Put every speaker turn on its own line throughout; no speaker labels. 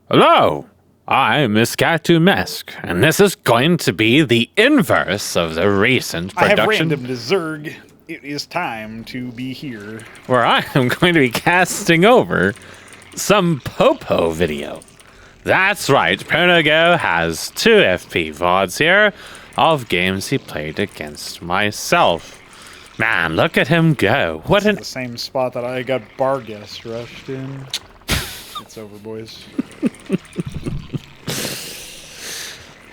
Hello, I'm Mesk, and this is going to be the inverse of the recent
I
production.
have randomed Zerg. It is time to be here.
Where I am going to be casting over some Popo video. That's right, Pr0nogo has 2 FP VODs here of games he played against myself. Man, look at him go. What
This
an...
is the same spot that I got Bargus rushed in. It's over, boys.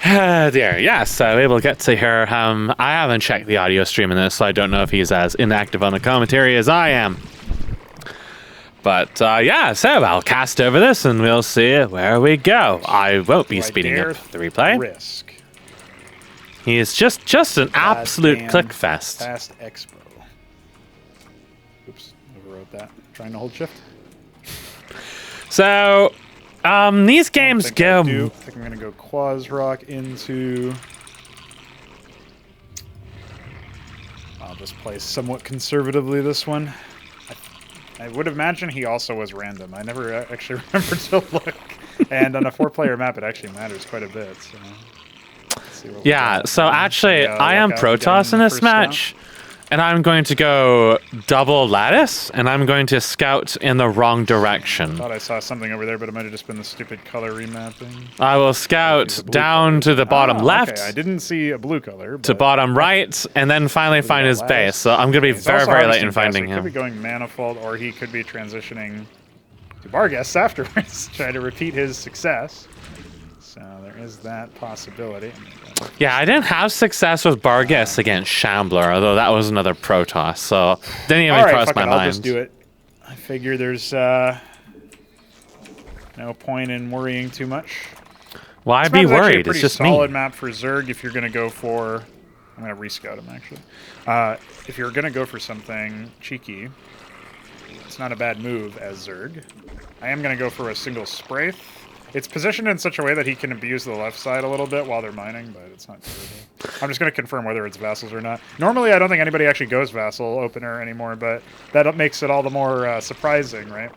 Dear, yeah, so we will get to hear him. I haven't checked the audio stream in this, so I don't know if he's as inactive on the commentary as I am. But, yeah, so I'll cast over this and we'll see where we go. I won't be speeding up the replay.
Risk.
He is just an absolute click fest.
Fast Expo. Oops, overwrote that. Trying to hold shift.
So, these games go...
I think I'm going to go Quaz Rock into... I'll just play somewhat conservatively this one. I would imagine he also was random. I never actually remembered to look. And on a 4-player map, it actually matters quite a bit. So let's see what
yeah, so actually, I am Protoss in this match. And I'm going to go double lattice, and I'm going to scout in the wrong direction.
I thought I saw something over there, but it might have just been the stupid color remapping.
I will scout down to the bottom left.
Okay. I didn't see a blue color.
To bottom right, and then finally find his base. So I'm going to be very late in finding him.
He could be going Manifold, or he could be transitioning to Bargus afterwards, trying to repeat his success. So there is that possibility.
Yeah, I didn't have success with Bargus against Shambler, although that was another Protoss, so didn't even cross my mind.
I'll just do it. I figure there's no point in worrying too much.
Why be worried? It's just me.
Solid map for Zerg if you're going to go for... I'm going to rescout him, actually. If you're going to go for something cheeky, it's not a bad move as Zerg. I am going to go for a single Spraith. It's positioned in such a way that he can abuse the left side a little bit while they're mining, but it's not terrible. I'm just going to confirm whether it's Vassals or not. Normally, I don't think anybody actually goes Vassal opener anymore, but that makes it all the more surprising, right?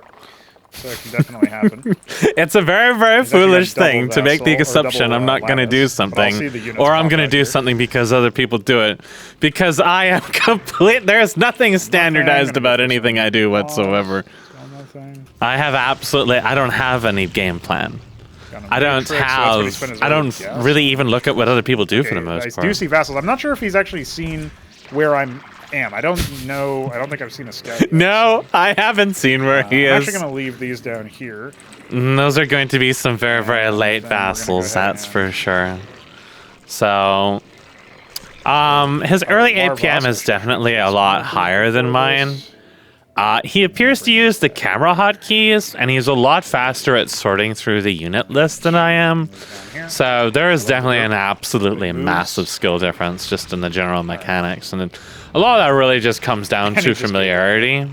So it can definitely happen.
It's a very foolish thing to make the assumption I'm not going to do something, or I'm going to do something because other people do it. Because I am there's nothing standardized about anything I do whatsoever. I don't have any I don't really even look at what other people do for the most part.
I do see Vassals. I'm not sure if he's actually seen where I am. I don't know. I don't think I've seen a scout yet.
No, I haven't seen where he is.
I'm actually going to leave these down here.
Those are going to be some very late Vassals, that's for sure. So, his early APM is definitely a lot higher than mine. He appears to use the camera hotkeys, and he's a lot faster at sorting through the unit list than I am. So there is definitely an absolutely massive skill difference just in the general mechanics, and a lot of that really just comes down to familiarity.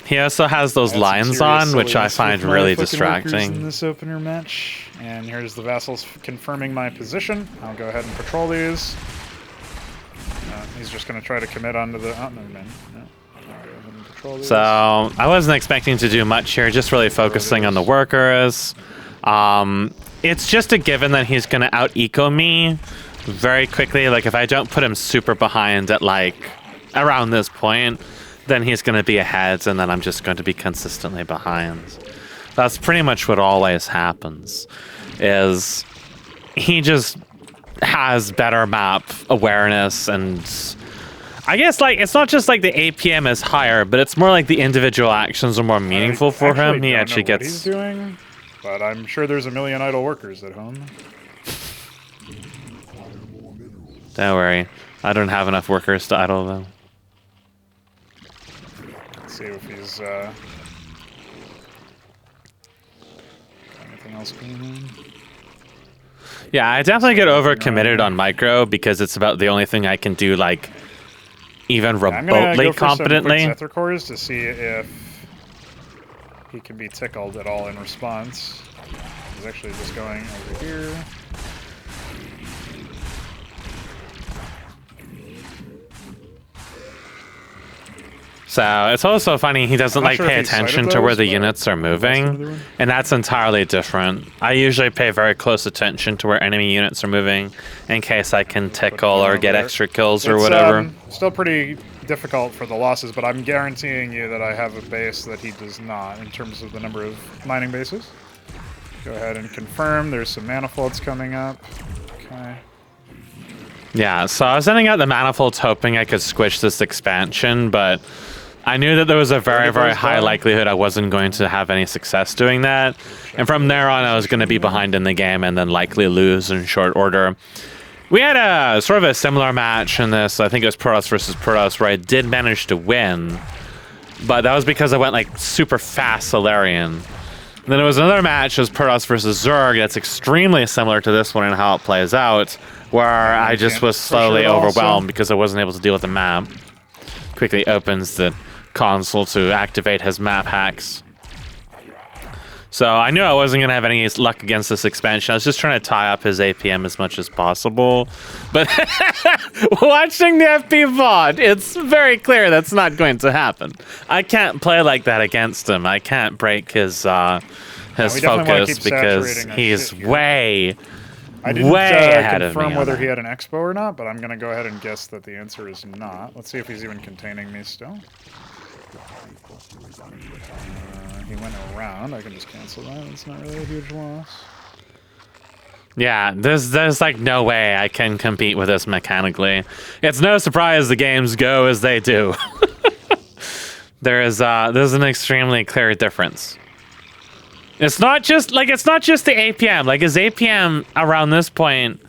He also has those lines on, which I find really distracting.
In this opener match, and here's the Vassals confirming my position. I'll go ahead and patrol these. He's just going to try to commit onto the... Oh, no, man. No.
So, I wasn't expecting to do much here, just really focusing on the workers. It's just a given that he's going to out-eco me very quickly. Like, if I don't put him super behind at, like, around this point, then he's going to be ahead, and then I'm just going to be consistently behind. That's pretty much what always happens, is he just... has better map awareness, and I guess like it's not just like the APM is higher, but it's more like the individual actions are more meaningful for him. He actually gets.
What he's doing, but I'm sure there's a million idle workers at home.
Don't worry, I don't have enough workers to idle though.
Let's see if he's anything else going on.
Yeah, I definitely get overcommitted on micro because it's about the only thing I can do, like, even remotely competently.
I'm going to go for some quick Sether cores to see if he can be tickled at all in response. He's actually just going over here.
So it's also funny he doesn't like
sure
pay
if he cited
attention to where
those,
the
but
units are
that's what they're
moving,
doing.
and that's entirely different. I usually pay very close attention to where enemy units are moving in case I can tickle or
over
get
there.
extra kills or
It's,
whatever.
Still pretty difficult for the losses, but I'm guaranteeing you that I have a base that he does not in terms of the number of mining bases. Go ahead and confirm. There's some manifolds coming up. Okay.
Yeah, so I was sending out the manifolds hoping I could squish this expansion, but I knew that there was a very, very high likelihood I wasn't going to have any success doing that. And from there on, I was going to be behind in the game and then likely lose in short order. We had a sort of a similar match in this, I think it was Pr0nogo's versus Pr0nogo's, where I did manage to win. But that was because I went like super fast Solarian. And then there was another match, it was Pr0nogo's versus Zerg, that's extremely similar to this one and how it plays out, where I just was slowly overwhelmed because I wasn't able to deal with the map. Quickly opens the console to activate his map hacks. So I knew I wasn't going to have any luck against this expansion. I was just trying to tie up his APM as much as possible. But watching the FP VOD, it's very clear that's not going to happen. I can't play like that against him. I can't break his focus because he's way ahead of me.
Confirm whether he had an expo or not, but I'm going to go ahead and guess that the answer is not. Let's see if he's even containing me still. He went around. I can just cancel that. It's not really a huge loss.
Yeah, there's like no way I can compete with this mechanically. It's no surprise the games go as they do. there's an extremely clear difference. It's not just the APM. Like his APM around this point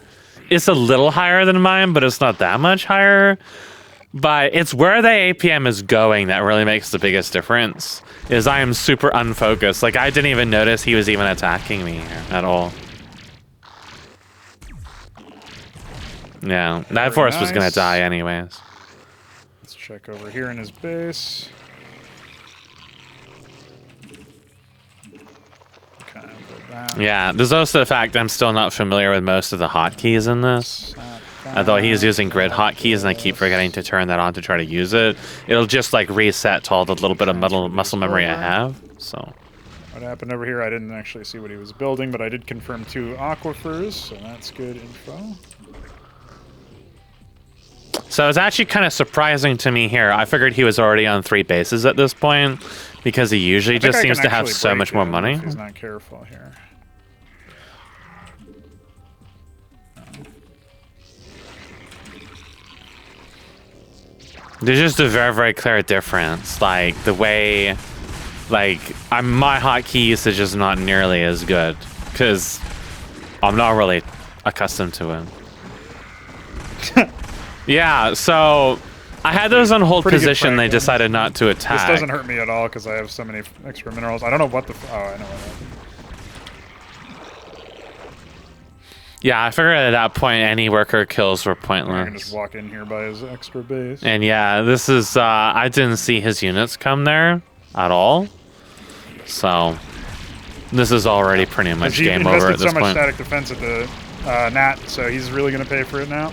is a little higher than mine, but it's not that much higher. But it's where the APM is going that really makes the biggest difference. Is I am super unfocused. Like I didn't even notice he was even attacking me here at all. Yeah, that force was gonna die anyways.
Let's check over here in his base. Okay,
yeah, there's also the fact I'm still not familiar with most of the hotkeys in this. Although he's using grid hotkeys and I keep forgetting to turn that on to try to use it, it'll just like reset to all the little bit of muscle memory I have. So
what happened over here? I didn't actually see what he was building, but I did confirm 2 aquifers, so that's good info.
So it's actually kind of surprising to me here. I figured he was already on 3 bases at this point because he usually just seems to have so much more money.
If he's not careful here.
There's just a very, very clear difference. Like the way, like my hotkey usage is not nearly as good because I'm not really accustomed to it. Yeah, so I had those on hold position. They decided not to attack.
This doesn't hurt me at all because I have so many extra minerals. I don't know what the. Oh, I know what happened.
Yeah, I figured at that point any worker kills were pointless.
I can just walk in here by his extra base.
And yeah, this is, I didn't see his units come there at all. So, this is already pretty much game over at this point.
He invested so much static defense at the Nat, so he's really going to pay for it now.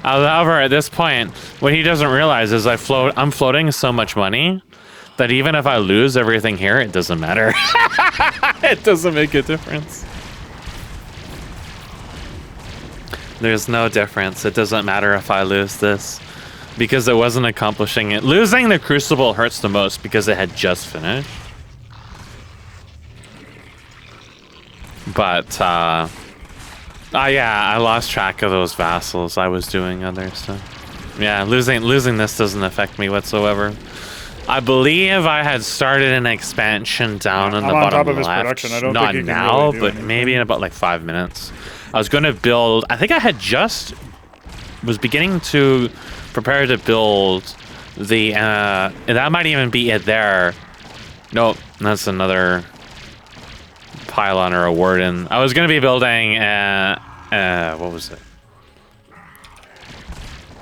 However, at this point, what he doesn't realize is I'm floating so much money that even if I lose everything here, it doesn't matter. It doesn't make a difference. There's no difference. It doesn't matter if I lose this because it wasn't accomplishing it. Losing the Crucible hurts the most because it had just finished. But, yeah, I lost track of those vassals. I was doing other stuff. Yeah, losing this doesn't affect me whatsoever. I believe I had started an expansion down in the bottom left. Not now, but maybe in about like 5 minutes. I was going to build, I think I had was beginning to prepare to build the, that might even be it there. Nope, that's another pylon or a warden. I was going to be building, what was it?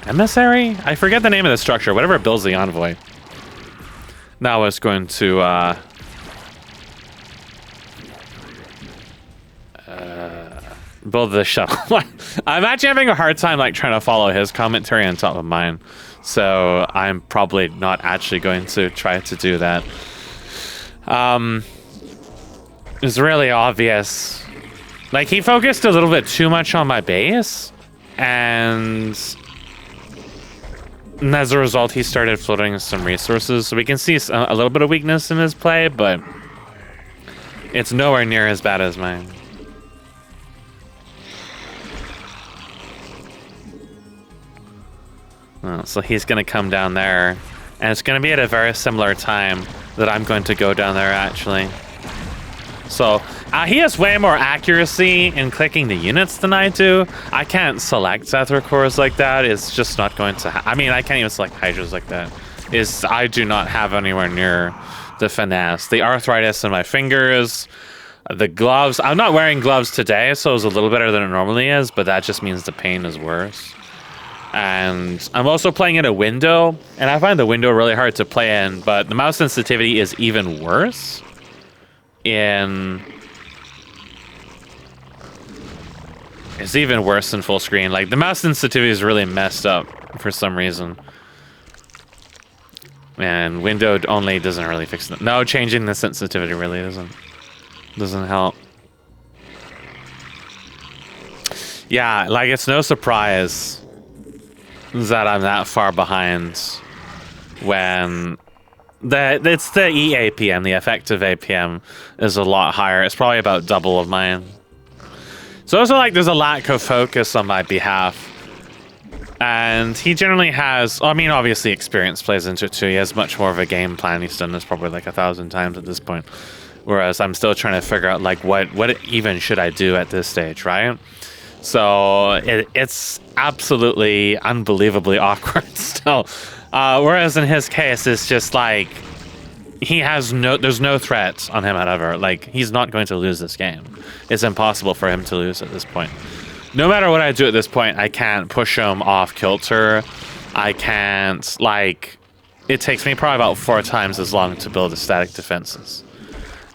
Emissary? I forget the name of the structure, whatever builds the envoy. Now I was going to, build the shuttle. I'm actually having a hard time like trying to follow his commentary on top of mine. So I'm probably not actually going to try to do that. It's really obvious. Like, he focused a little bit too much on my base, and as a result, he started floating some resources. So we can see a little bit of weakness in his play, but it's nowhere near as bad as mine. Oh, so he's going to come down there, and it's going to be at a very similar time that I'm going to go down there, actually. So he has way more accuracy in clicking the units than I do. I can't select Zethra cores like that. It's just not going to I mean, I can't even select Hydras like that. I do not have anywhere near the finesse. The arthritis in my fingers, the gloves. I'm not wearing gloves today, so it's a little better than it normally is, but that just means the pain is worse. And I'm also playing in a window, and I find the window really hard to play in, but the mouse sensitivity is even worse it's even worse than full screen. Like, the mouse sensitivity is really messed up for some reason. And window only doesn't really fix it. No, changing the sensitivity really doesn't help. Yeah, like, it's no surprise that I'm that far behind when it's the EAPM, the effective APM is a lot higher. It's probably about double of mine. So also, like, there's a lack of focus on my behalf. And he generally has, I mean, obviously experience plays into it too. He has much more of a game plan. He's done this probably like 1,000 times at this point. Whereas I'm still trying to figure out, like, what even should I do at this stage, right? So it's absolutely unbelievably awkward still. Whereas in his case, it's just like there's no threat on him, however. Like, he's not going to lose this game. It's impossible for him to lose at this point. No matter what I do at this point, I can't push him off kilter. I can't, like, it takes me probably about 4 times as long to build static defenses.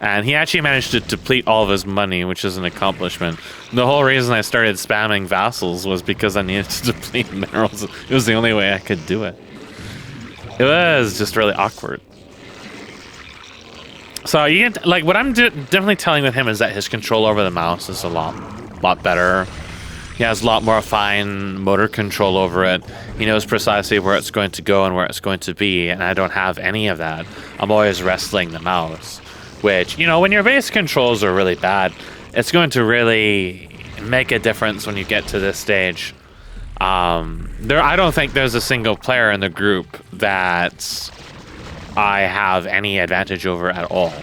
And he actually managed to deplete all of his money, which is an accomplishment. The whole reason I started spamming vassals was because I needed to deplete minerals. It was the only way I could do it. It was just really awkward. So you get, like, what I'm definitely telling with him is that his control over the mouse is a lot better. He has a lot more fine motor control over it. He knows precisely where it's going to go and where it's going to be, and I don't have any of that. I'm always wrestling the mouse, which, you know, when your base controls are really bad, it's going to really make a difference when you get to this stage. I don't think there's a single player in the group that I have any advantage over at all.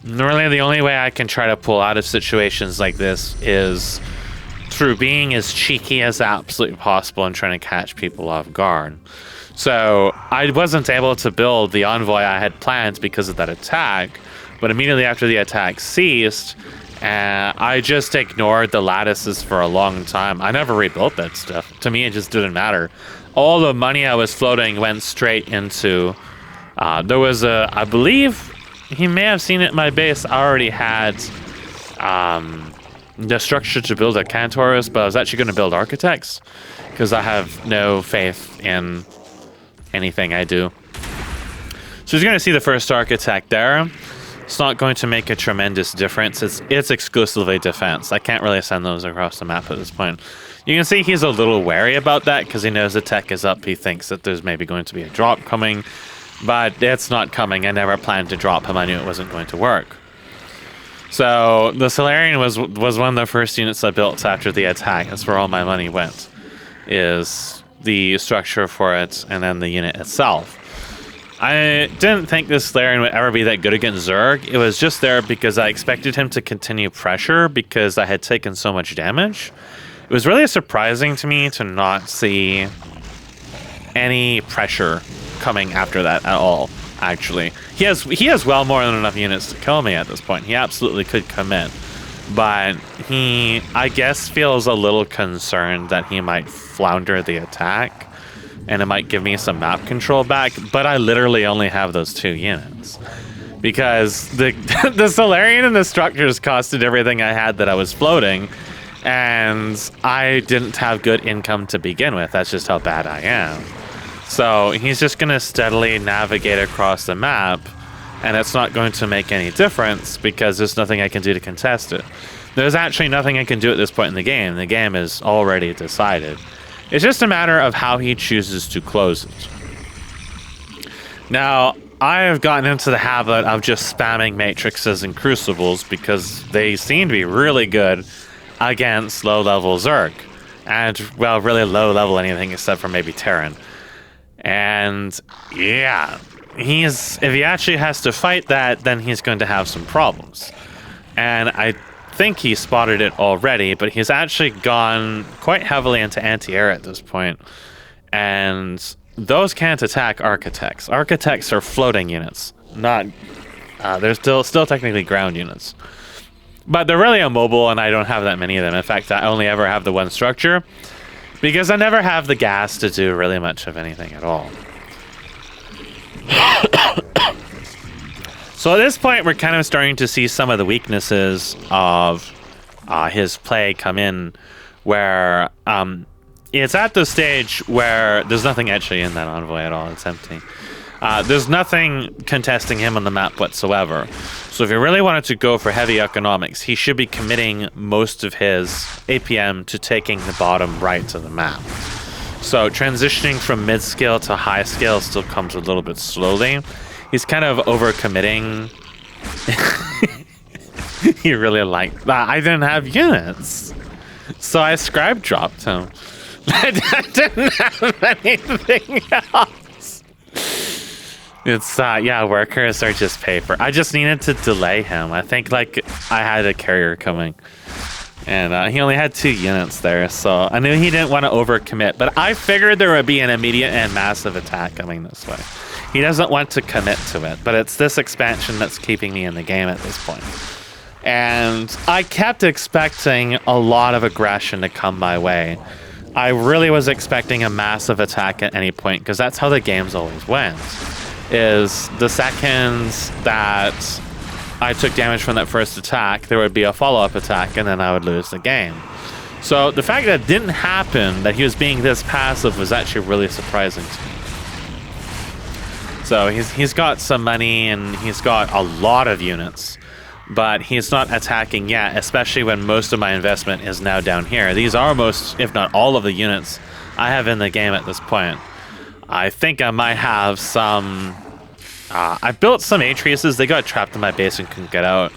Really, the only way I can try to pull out of situations like this is through being as cheeky as absolutely possible and trying to catch people off guard. So I wasn't able to build the envoy I had planned because of that attack, but immediately after the attack ceased, I just ignored the lattices for a long time. I never rebuilt that stuff. To me, it just didn't matter. All the money I was floating went straight into... there was I believe he may have seen it in my base. I already had the structure to build a Cantorus, but I was actually going to build architects because I have no faith in anything I do. So he's going to see the first architect there. It's not going to make a tremendous difference. It's exclusively defense. I can't really send those across the map at this point. You can see he's a little wary about that because he knows the tech is up. He thinks that there's maybe going to be a drop coming, but it's not coming. I never planned to drop him. I knew it wasn't going to work. So the Solarian was one of the first units I built after the attack. That's where all my money went, is the structure for it and then the unit itself. I didn't think this Solarian would ever be that good against Zerg. It was just there because I expected him to continue pressure because I had taken so much damage. It was really surprising to me to not see any pressure coming after that at all, actually. He has well more than enough units to kill me at this point. He absolutely could come in. But he, I guess, feels a little concerned that he might flounder the attack and it might give me some map control back, but I literally only have those 2 units. because the Solarian and the structures costed everything I had that I was floating, and I didn't have good income to begin with. That's just how bad I am. So he's just going to steadily navigate across the map, and it's not going to make any difference because there's nothing I can do to contest it. There's actually nothing I can do at this point in the game. The game is already decided. It's just a matter of how he chooses to close it. Now, I have gotten into the habit of just spamming matrices and crucibles because they seem to be really good against low-level Zerg. And, well, really low-level anything except for maybe Terran. And, yeah, if he actually has to fight that, then he's going to have some problems. And I think he spotted it already, but he's actually gone quite heavily into anti-air at this point. And those can't attack architects. Architects are floating units, not they're still technically ground units. But they're really immobile, and I don't have that many of them. In fact, I only ever have the one structure because I never have the gas to do really much of anything at all. So at this point, we're kind of starting to see some of the weaknesses of his play come in, where it's at the stage where there's nothing actually in that envoy at all. It's empty. There's nothing contesting him on the map whatsoever. So if he really wanted to go for heavy economics, he should be committing most of his APM to taking the bottom right of the map. So transitioning from mid-scale to high scale still comes a little bit slowly. He's kind of over-committing. He really liked that. I didn't have units. So I scribe dropped him. I didn't have anything else. It's, yeah, workers are just paper. I just needed to delay him. I think, like, I had a carrier coming. And he only had 2 units there, so I knew he didn't want to overcommit. But I figured there would be an immediate and massive attack coming this way. He doesn't want to commit to it, but it's this expansion that's keeping me in the game at this point. And I kept expecting a lot of aggression to come my way. I really was expecting a massive attack at any point, because that's how the games always went. Is the seconds that I took damage from that first attack, there would be a follow-up attack, and then I would lose the game. So the fact that it didn't happen, that he was being this passive, was actually really surprising to me. So he's got some money, and he's got a lot of units, but he's not attacking yet, especially when most of my investment is now down here. These are most, if not all, of the units I have in the game at this point. I think I might have some... I built some Atriuses. They got trapped in my base and couldn't get out.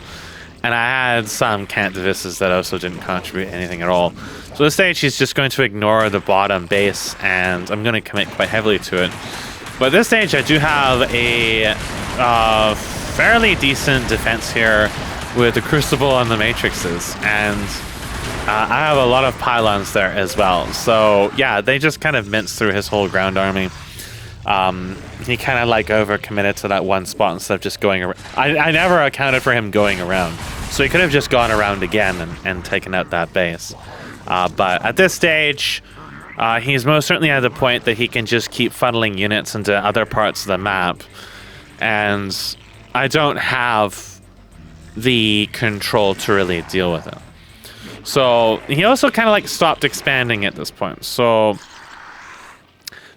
And I had some Cantivises that also didn't contribute anything at all. So at this stage, he's just going to ignore the bottom base, and I'm going to commit quite heavily to it. But at this stage, I do have a fairly decent defense here with the Crucible and the Matrixes. And I have a lot of pylons there as well. So yeah, they just kind of minced through his whole ground army. He kind of like over-committed to that one spot instead of just going around. I never accounted for him going around. So he could have just gone around again and taken out that base. But at this stage, he's most certainly at the point that he can just keep funneling units into other parts of the map. And I don't have the control to really deal with it. So he also kind of like stopped expanding at this point. So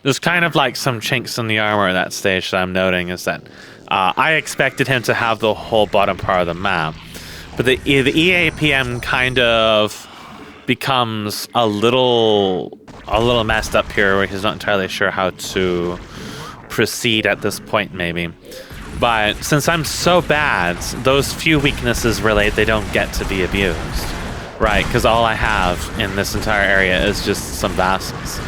there's kind of like some chinks in the armor at that stage that I'm noting, is that I expected him to have the whole bottom part of the map. But the EAPM kind of becomes a little messed up here, where he's not entirely sure how to proceed at this point, maybe. But since I'm so bad, those few weaknesses really, they don't get to be abused, right? Because all I have in this entire area is just some vassals.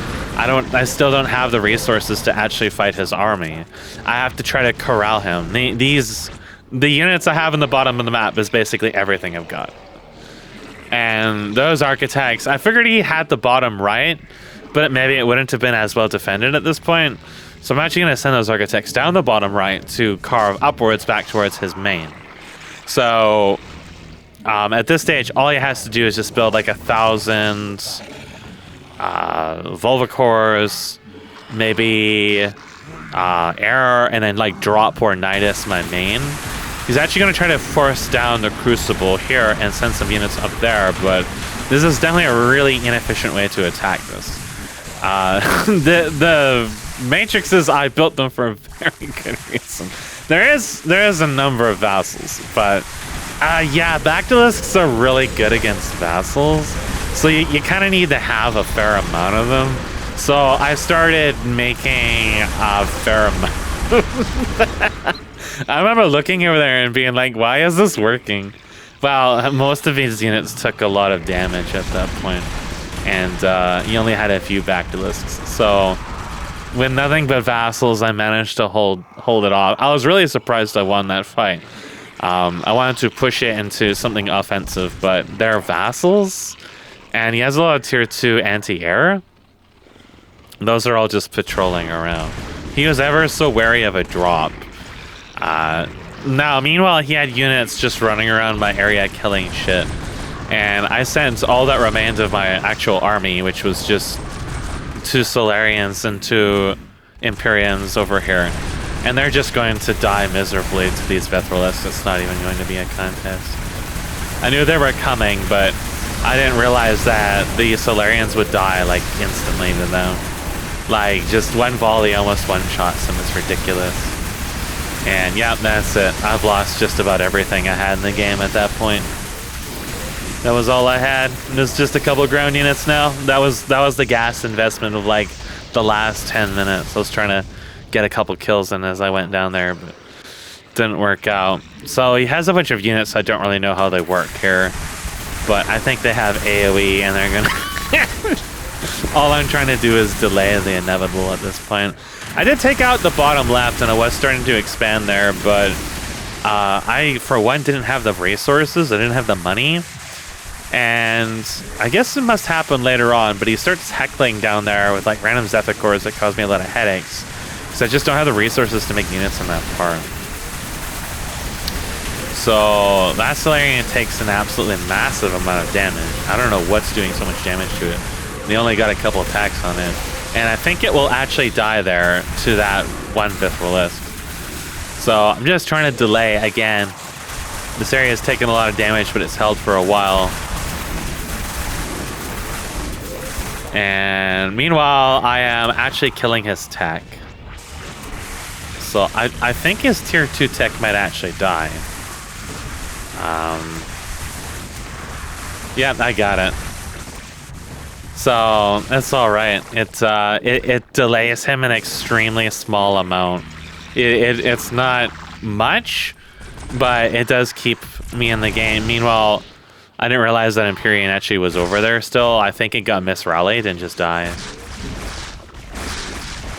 I still don't have the resources to actually fight his army. I have to try to corral him. The units I have in the bottom of the map is basically everything I've got. And those architects, I figured he had the bottom right, but maybe it wouldn't have been as well defended at this point. So I'm actually going to send those architects down the bottom right to carve upwards back towards his main. So at this stage, all he has to do is just build like 1,000 Volvicors, maybe Error, and then like drop Ornitis, my main. He's actually going to try to force down the Crucible here and send some units up there, but this is definitely a really inefficient way to attack this. The matrices, I built them for a very good reason. There is a number of vassals, but yeah, Basilisks are really good against vassals, so you kind of need to have a fair amount of them. So I started making a fair amount. I remember looking over there and being like, why is this working? Well, most of these units took a lot of damage at that point, and you only had a few Basilisks. So with nothing but vassals, I managed to hold it off. I was really surprised I won that fight. I wanted to push it into something offensive, but they're vassals, and he has a lot of tier 2 anti-air. Those are all just patrolling around. He was ever so wary of a drop. Now, meanwhile, he had units just running around my area killing shit. And I sent all that remained of my actual army, which was just 2 Solarians and 2 Empyreans over here. And they're just going to die miserably to these Pr0nogo's. It's not even going to be a contest. I knew they were coming, but I didn't realize that the Solarians would die, like, instantly to them. Like, just one volley almost one-shots them. It's ridiculous. And yeah, that's it. I've lost just about everything I had in the game at that point. That was all I had. There's just a couple of ground units now. That was the gas investment of like the last 10 minutes. I was trying to get a couple kills in as I went down there, but didn't work out. So he has a bunch of units. I don't really know how they work here, but I think they have AoE, and they're gonna. All I'm trying to do is delay the inevitable at this point. I did take out the bottom left, and I was starting to expand there, but I, for one, didn't have the resources. I didn't have the money. And I guess it must happen later on, but he starts heckling down there with like random Zephycores that cause me a lot of headaches. Because I just don't have the resources to make units in that part. So that Solarian takes an absolutely massive amount of damage. I don't know what's doing so much damage to it. They only got a couple attacks on it. And I think it will actually die there to that one Pr0nogo's. So I'm just trying to delay again. This area has taken a lot of damage, but it's held for a while. And meanwhile, I am actually killing his tech. So I think his tier 2 tech might actually die. Yeah, I got it. So that's all right. It delays him an extremely small amount. It's not much, but it does keep me in the game. Meanwhile, I didn't realize that Empyrean actually was over there still. I think it got misrallied and just died.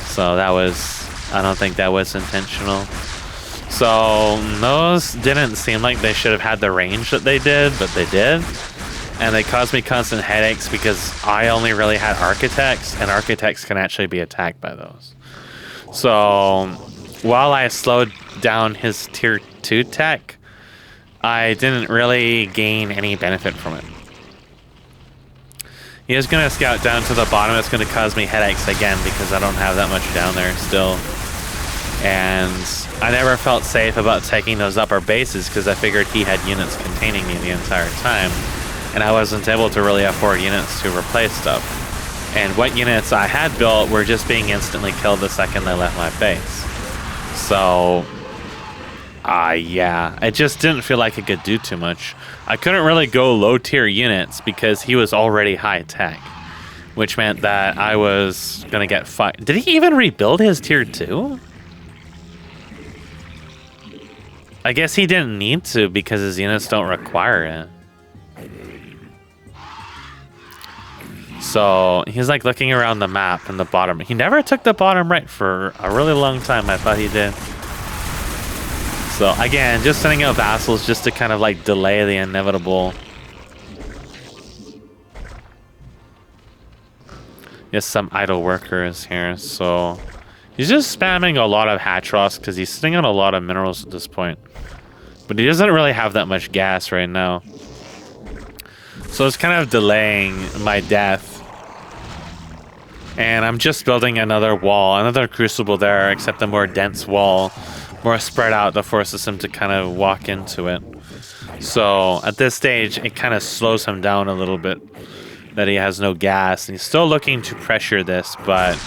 So that was, I don't think that was intentional. So those didn't seem like they should have had the range that they did, but they did. And they caused me constant headaches because I only really had architects, and architects can actually be attacked by those. So while I slowed down his tier 2 tech, I didn't really gain any benefit from it. He is going to scout down to the bottom. It's going to cause me headaches again because I don't have that much down there still. And I never felt safe about taking those upper bases because I figured he had units containing me the entire time. And I wasn't able to really afford units to replace stuff. And what units I had built were just being instantly killed the second they left my base. So yeah, it just didn't feel like it could do too much. I couldn't really go low tier units because he was already high tech, which meant that I was gonna get fucked. Did he even rebuild his tier 2? I guess he didn't need to because his units don't require it. So he's like looking around the map in the bottom. He never took the bottom right for a really long time. I thought he did. So again, just sending out vassals just to kind of like delay the inevitable. Just some idle workers here. So he's just spamming a lot of Hatros because he's sitting on a lot of minerals at this point. But he doesn't really have that much gas right now. So it's kind of delaying my death. And I'm just building another wall, another crucible there, except a more dense wall. more spread out that forces him to kind of walk into it. So at this stage, it kind of slows him down a little bit that he has no gas. And he's still looking to pressure this, but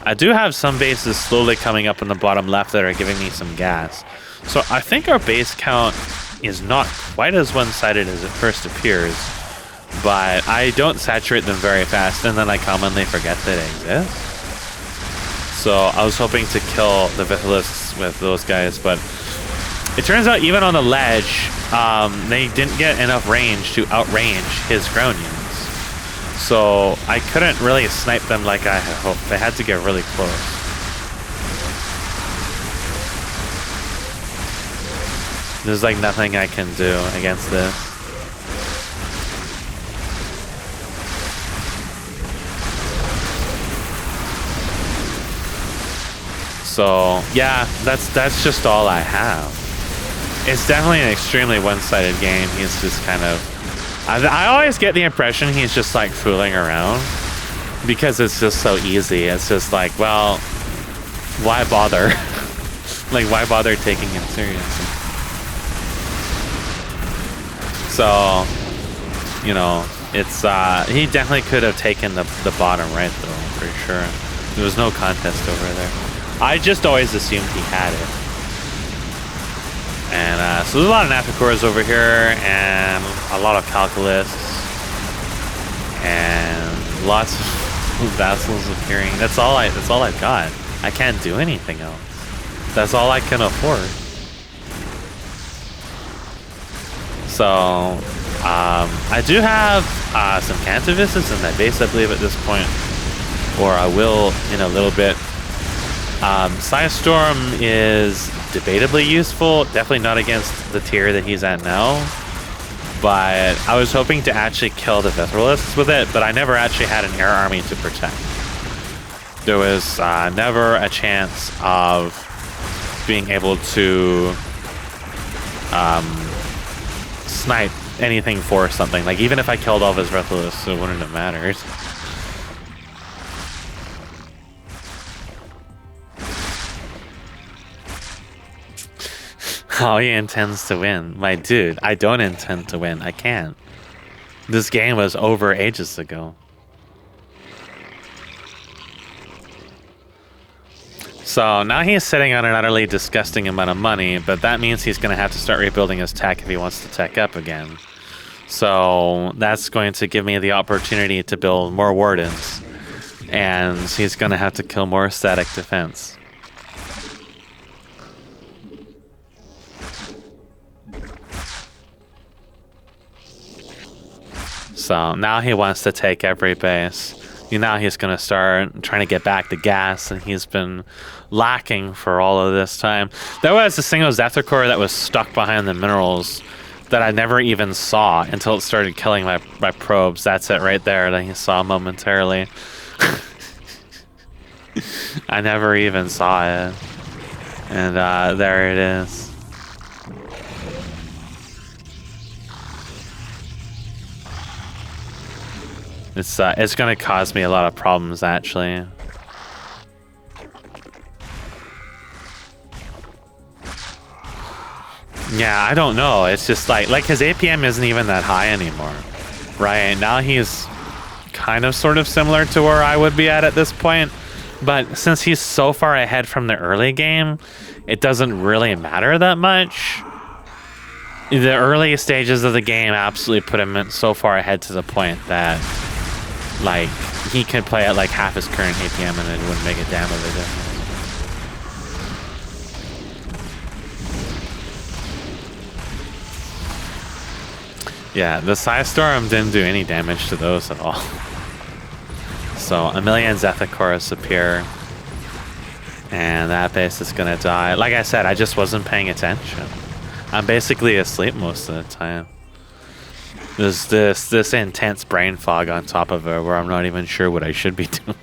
I do have some bases slowly coming up in the bottom left that are giving me some gas. So I think our base count is not quite as one-sided as it first appears, but I don't saturate them very fast, and then I commonly forget that they exist. So I was hoping to kill the Vithalisks with those guys, but it turns out even on the ledge, they didn't get enough range to outrange his ground units. So I couldn't really snipe them like I had hoped. They had to get really close. There's like nothing I can do against this. So yeah, that's just all I have. It's definitely an extremely one-sided game. He's just kind of... I always get the impression he's just like fooling around because it's just so easy. It's just like, well, why bother? Like, why bother taking him seriously? So, you know, it's he definitely could have taken the bottom right though, for sure. There was no contest over there. I just always assumed he had it. And so there's a lot of Nathicores over here, and a lot of Calculus, and lots of vassals appearing. That's all I've got. I can't do anything else. That's all I can afford. So I do have some Cantavises in that base, I believe, at this point, or I will in a little bit. Psystorm is debatably useful, definitely not against the tier that he's at now, but I was hoping to actually kill the Vithalisks with it, but I never actually had an air army to protect. There was never a chance of being able to snipe anything for something. Like, even if I killed all of his Vithalisks, it wouldn't have mattered. Oh, he intends to win. My dude, I don't intend to win. I can't. This game was over ages ago. So now he's sitting on an utterly disgusting amount of money, but that means he's going to have to start rebuilding his tech if he wants to tech up again. So that's going to give me the opportunity to build more wardens, and he's going to have to kill more static defense. So now he wants to take every base. Now he's going to start trying to get back the gas, and he's been lacking for all of this time. There was a single Zephyr that was stuck behind the minerals that I never even saw until it started killing my probes. That's it right there that he saw momentarily. I never even saw it. And there it is. It's going to cause me a lot of problems, actually. Yeah, I don't know. It's just like his APM isn't even that high anymore, right? Now he's kind of sort of similar to where I would be at this point. But since he's so far ahead from the early game, it doesn't really matter that much. The early stages of the game absolutely put him so far ahead to the point that, like, he could play at like half his current APM and it wouldn't make a damn of a difference. Yeah, the Psystorm didn't do any damage to those at all. So a million Zethicores appear, and that base is gonna die. Like I said, I just wasn't paying attention. I'm basically asleep most of the time. There's this intense brain fog on top of it where I'm not even sure what I should be doing.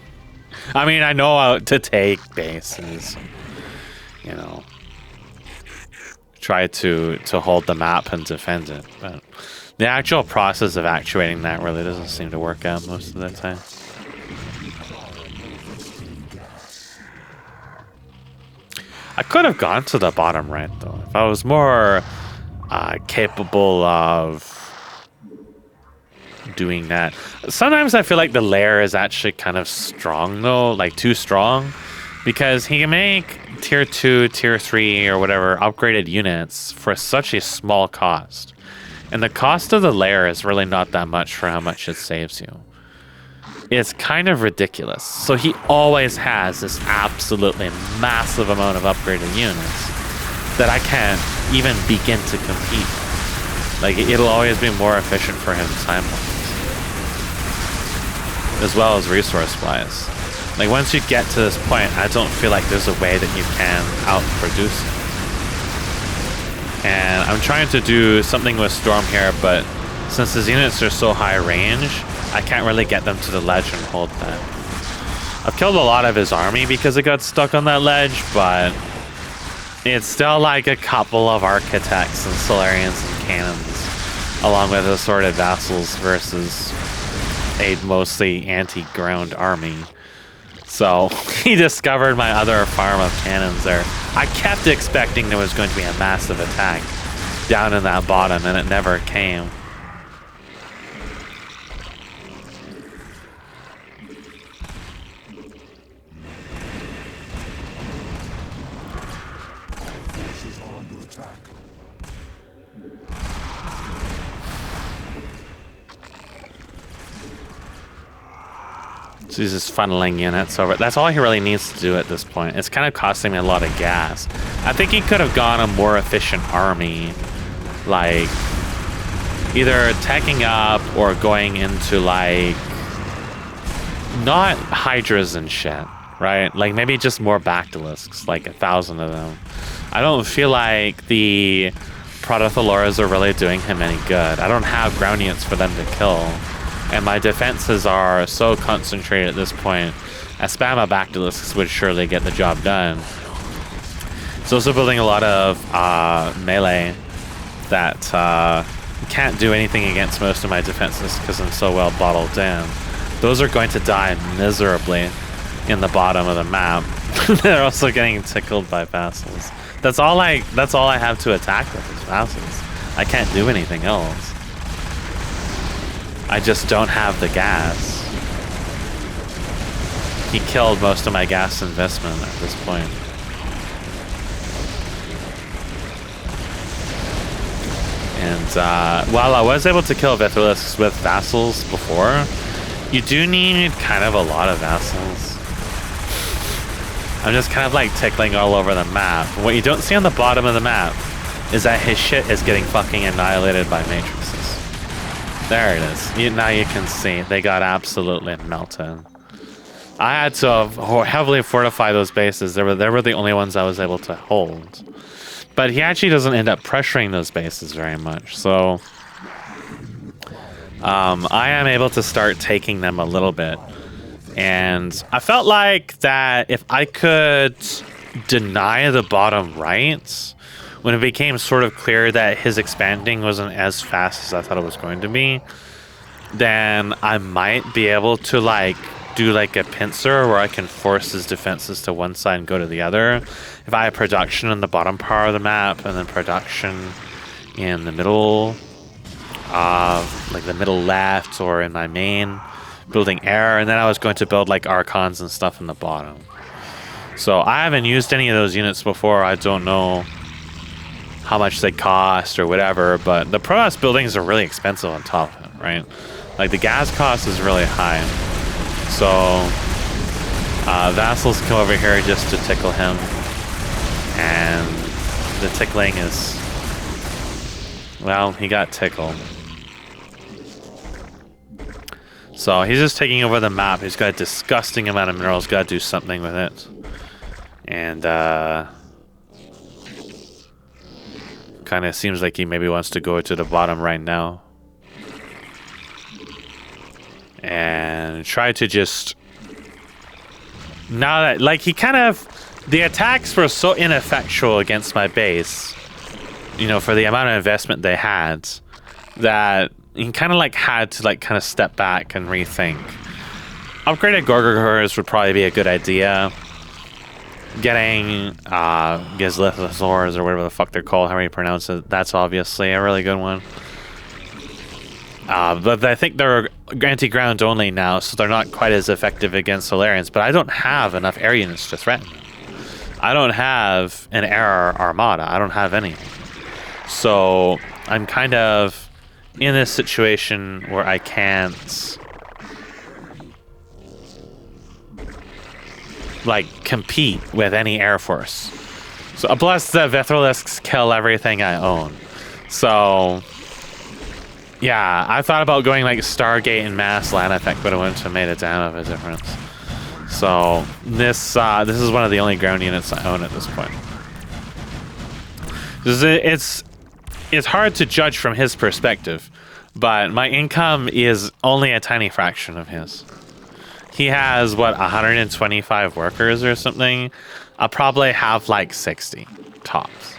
I mean, I know how to take bases, you know, try to hold the map and defend it, but the actual process of actuating that really doesn't seem to work out most of the time. I could have gone to the bottom right, though. If I was more capable of doing that. Sometimes I feel like the lair is actually kind of strong, though. Like, too strong. Because he can make tier 2, tier 3, or whatever upgraded units for such a small cost. And the cost of the lair is really not that much for how much it saves you. It's kind of ridiculous. So he always has this absolutely massive amount of upgraded units that I can't even begin to compete. Like, it'll always be more efficient for him time-wise. As well as resource-wise. Like, once you get to this point, I don't feel like there's a way that you can outproduce it. And I'm trying to do something with Storm here, but since his units are so high range, I can't really get them to the ledge and hold that. I've killed a lot of his army because it got stuck on that ledge, but it's still like a couple of architects and Solarians and cannons, along with assorted vassals versus a mostly anti-ground army. So he discovered my other farm of cannons there. I kept expecting there was going to be a massive attack down in that bottom, and it never came. So he's just funneling units over. That's all he really needs to do at this point. It's kind of costing me a lot of gas. I think he could have gone a more efficient army, like either attacking up or going into like not hydras and shit, right? Like maybe just more basilisks, like 1,000 of them. I don't feel like the Pr0nogo's are really doing him any good. I don't have ground units for them to kill. And my defenses are so concentrated at this point. A spam of basilisks would surely get the job done. It's also building a lot of melee that can't do anything against most of my defenses because I'm so well bottled in. Those are going to die miserably in the bottom of the map. They're also getting tickled by vassals. That's all I have to attack with is vassals. I can't do anything else. I just don't have the gas. He killed most of my gas investment at this point. And while I was able to kill Vithrilisks with vassals before, you do need kind of a lot of vassals. I'm just kind of like tickling all over the map. What you don't see on the bottom of the map is that his shit is getting fucking annihilated by matrices. There it is. Now you can see they got absolutely melted. I had to heavily fortify those bases. They were the only ones I was able to hold. But he actually doesn't end up pressuring those bases very much. So I am able to start taking them a little bit. And I felt like that if I could deny the bottom right, when it became sort of clear that his expanding wasn't as fast as I thought it was going to be, then I might be able to like do like a pincer where I can force his defenses to one side and go to the other. If I have production in the bottom part of the map and then production in the middle, like the middle left or in my main, building air, and then I was going to build like archons and stuff in the bottom. So I haven't used any of those units before. I don't know how much they cost or whatever, but the Pr0nogo's buildings are really expensive on top of it, right? Like the gas cost is really high. So vassals come over here just to tickle him, and the tickling is, well, he got tickled. So he's just taking over the map. He's got a disgusting amount of minerals, got to do something with it. And kind of seems like he maybe wants to go to the bottom right now. And try to just... Now that, like, he kind of... The attacks were so ineffectual against my base, you know, for the amount of investment they had, that he kind of, like, had to, like, kind of step back and rethink. Upgraded Gorgors would probably be a good idea. Getting Gizlithosaurs, or whatever the fuck they're called, however you pronounce it, that's obviously a really good one. But I think they're anti-ground only now, so they're not quite as effective against Solarians. But I don't have enough air units to threaten them. I don't have an air armada. I don't have anything. So I'm kind of in a situation where I can't like compete with any air force. So plus the Vithrilisks kill everything I own. So yeah, I thought about going like Stargate and Mass Land Effect, but it wouldn't have made a damn of a difference. So this is one of the only ground units I own at this point. It's hard to judge from his perspective, but my income is only a tiny fraction of his. He has, what, 125 workers or something? I'll probably have like 60 tops.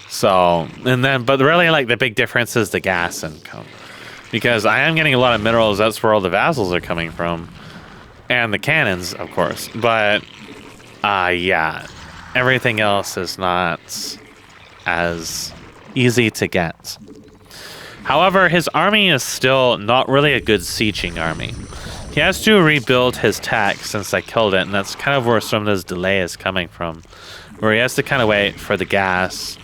So, but really like the big difference is the gas income. Because I am getting a lot of minerals, that's where all the vassals are coming from. And the cannons, of course. But, yeah, everything else is not as easy to get. However, his army is still not really a good sieging army. He has to rebuild his tech since I killed it, and that's kind of where some of this delay is coming from. Where he has to kind of wait for the gas,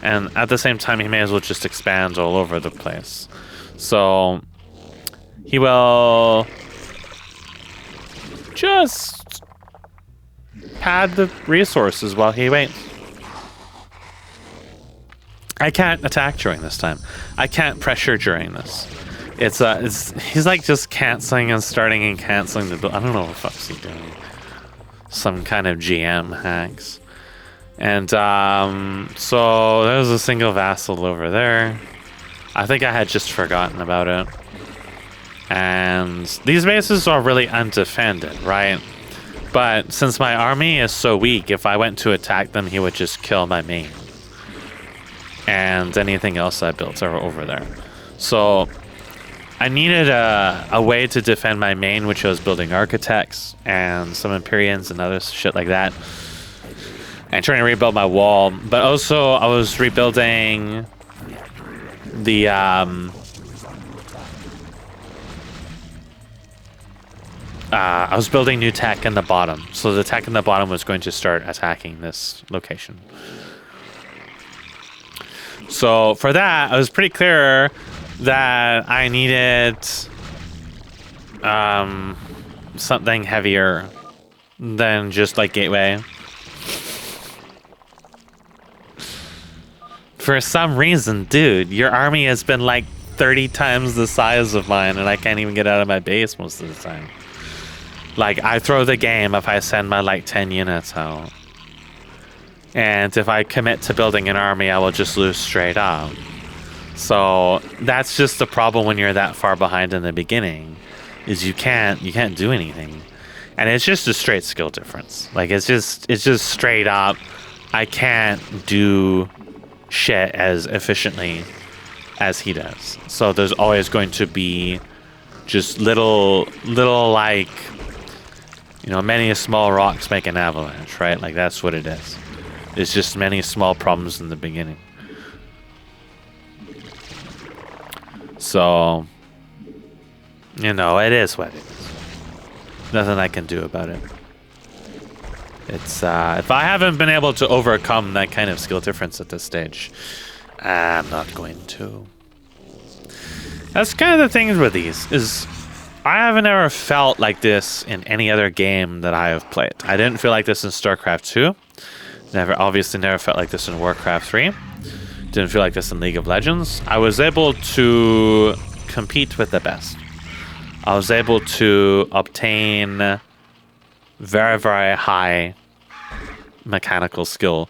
and at the same time he may as well just expand all over the place. So he will just pad the resources while he waits. I can't attack during this time. I can't pressure during this. He's like just canceling and starting and canceling the build. I don't know what the fuck's he doing. Some kind of GM hacks. And so there's a single vassal over there. I think I had just forgotten about it. And these bases are really undefended, right? But since my army is so weak, if I went to attack them, he would just kill my main. And anything else I built over there. So I needed a way to defend my main, which was building architects and some Empyreans and other shit like that. And trying to rebuild my wall. But also I was rebuilding the I was building new tech in the bottom. So the tech in the bottom was going to start attacking this location. So for that, I was pretty clear that I needed something heavier than just like Gateway. For some reason, dude, your army has been like 30 times the size of mine, and I can't even get out of my base most of the time. Like, I throw the game if I send my like 10 units out. And if I commit to building an army, I will just lose straight up. So that's just the problem when you're that far behind in the beginning, is you can't do anything. And it's just a straight skill difference. Like it's just straight up, I can't do shit as efficiently as he does. So there's always going to be just little like, you know, many small rocks make an avalanche, right? Like that's what it is. It's just many small problems in the beginning. So, you know, it is what it is. Nothing I can do about it. It's, if I haven't been able to overcome that kind of skill difference at this stage, I'm not going to. That's kind of the thing with these, is I haven't ever felt like this in any other game that I have played. I didn't feel like this in Starcraft 2. Obviously never felt like this in Warcraft 3. Didn't feel like this in League of Legends. I was able to compete with the best. I was able to obtain very, very high mechanical skill,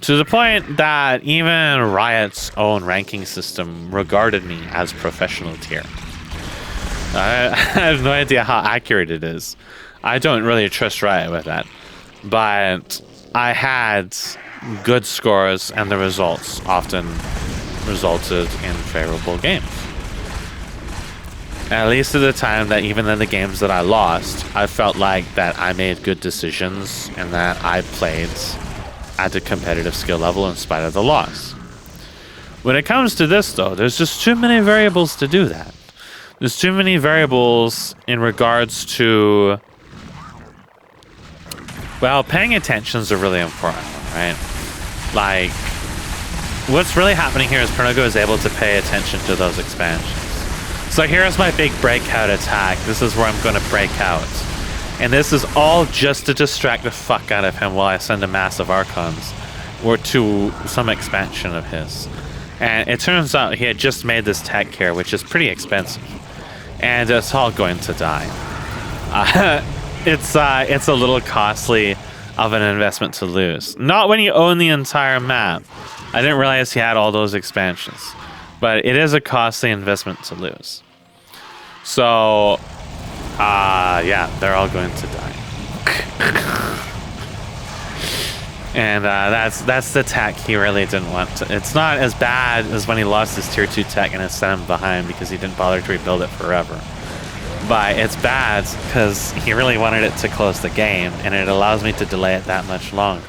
to the point that even Riot's own ranking system regarded me as professional tier. I have no idea how accurate it is. I don't really trust Riot with that. But I had good scores, and the results often resulted in favorable games. at least at the time that even in the games that I lost, I felt like that I made good decisions and that I played at a competitive skill level in spite of the loss. When it comes to this, though, there's just too many variables to do that. There's too many variables in regards to... Well, paying attention is a really important one, right? Like, what's really happening here is Pr0nogo is able to pay attention to those expansions. So here's my big breakout attack. This is where I'm going to break out. And this is all just to distract the fuck out of him while I send a massive Archons or to some expansion of his. And it turns out he had just made this tech here, which is pretty expensive. And it's all going to die. It's a little costly of an investment to lose. Not when you own the entire map. I didn't realize he had all those expansions. But it is a costly investment to lose. So, yeah, they're all going to die. And that's the tech he really didn't want to. It's not as bad as when he lost his tier 2 tech and it sent him behind because he didn't bother to rebuild it forever. But it's bad because he really wanted it to close the game, and it allows me to delay it that much longer.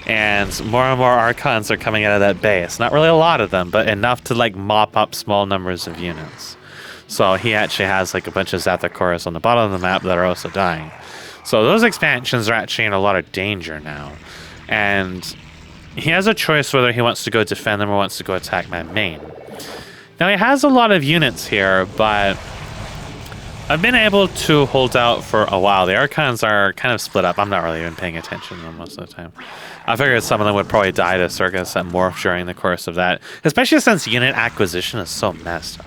And more Archons are coming out of that base. Not really a lot of them, but enough to like mop up small numbers of units. So he actually has like a bunch of Zathokoras on the bottom of the map that are also dying. So those expansions are actually in a lot of danger now. And he has a choice whether he wants to go defend them or wants to go attack my main. Now he has a lot of units here, but I've been able to hold out for a while. The Archons are kind of split up. I'm not really even paying attention to them most of the time. I figured some of them would probably die to Circus and morph during the course of that, especially since unit acquisition is so messed up.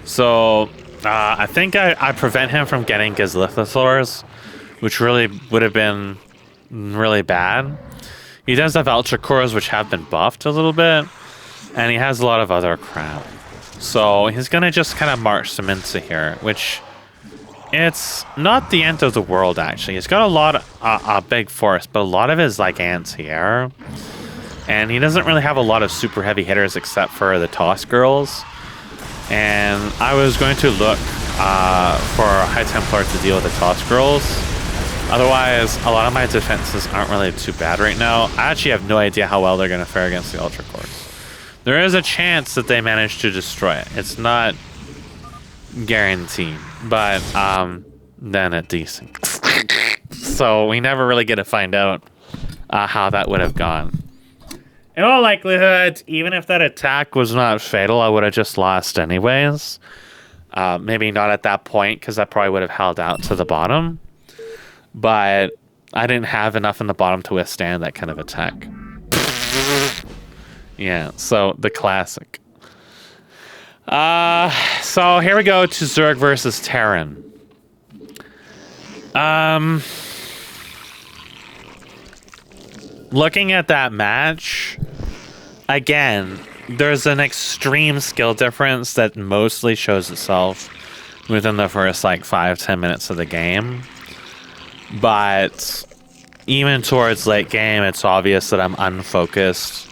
So, I think I prevent him from getting Gizlithosaurs, which really would have been really bad. He does have Ultra Cores, which have been buffed a little bit, and he has a lot of other crap. So he's going to just kind of march them into here, which it's not the end of the world, actually. He's got a lot of a big force, but a lot of his like anti-air. And he doesn't really have a lot of super heavy hitters except for the Toss Girls. And I was going to look for High Templar to deal with the Toss Girls. Otherwise, a lot of my defenses aren't really too bad right now. I actually have no idea how well they're going to fare against the Ultra Cores. There is a chance that they manage to destroy it. It's not guaranteed, but then it's decent. So we never really get to find out how that would have gone. In all likelihood, even if that attack was not fatal, I would have just lost anyways. Maybe not at that point, because I probably would have held out to the bottom. But I didn't have enough in the bottom to withstand that kind of attack. Yeah, so the classic. So here we go to Zerg versus Terran. Looking at that match, again, there's an extreme skill difference that mostly shows itself within the first like 5-10 minutes of the game. But even towards late game, it's obvious that I'm unfocused,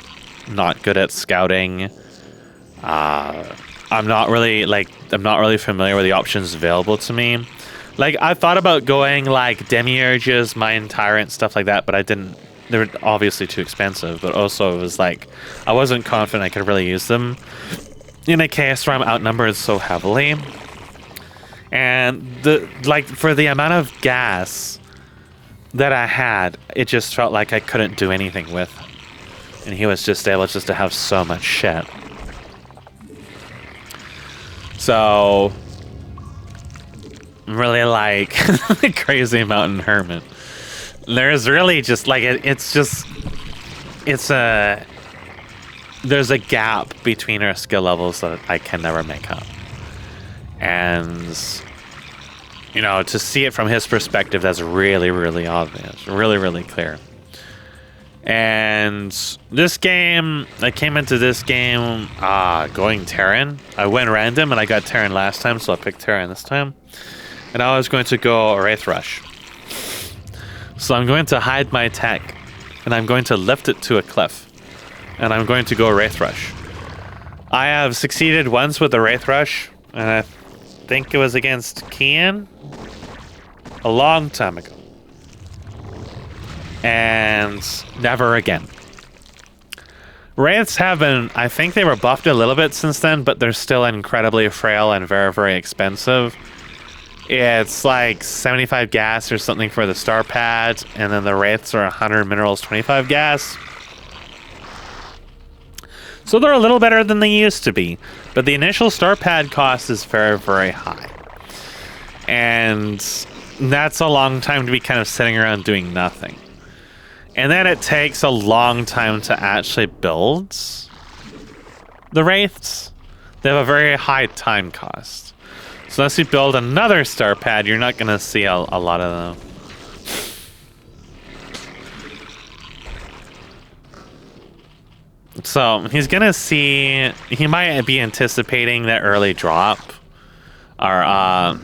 not good at scouting. I'm not really familiar with the options available to me. Like, I thought about going like Demiurges, Mind Tyrant, stuff like that, but I didn't. They were obviously too expensive, but also it was like I wasn't confident I could really use them in a case where I'm outnumbered so heavily. And for the amount of gas that I had, it just felt like I couldn't do anything with it. And he was just able just to have so much shit. So I'm really like Crazy Mountain Hermit. There's really just like there's a gap between our skill levels that I can never make up. And you know, to see it from his perspective, that's really, really obvious, really, really clear. And this game, I came into this game going Terran. I went random and I got Terran last time, so I picked Terran this time. And I was going to go Wraith Rush. So I'm going to hide my tech, and I'm going to lift it to a cliff. And I'm going to go Wraith Rush. I have succeeded once with the Wraith Rush, and I think it was against Kian a long time ago. And never again. Wraiths have been, I think they were buffed a little bit since then, but they're still incredibly frail and very, very expensive. It's like 75 gas or something for the star pads, and then the Wraiths are 100 minerals, 25 gas. So they're a little better than they used to be, but the initial star pad cost is very, very high. And that's a long time to be kind of sitting around doing nothing. And then it takes a long time to actually build the Wraiths. They have a very high time cost. So unless you build another star pad, you're not going to see a lot of them. So he's going to see... He might be anticipating the early drop. Or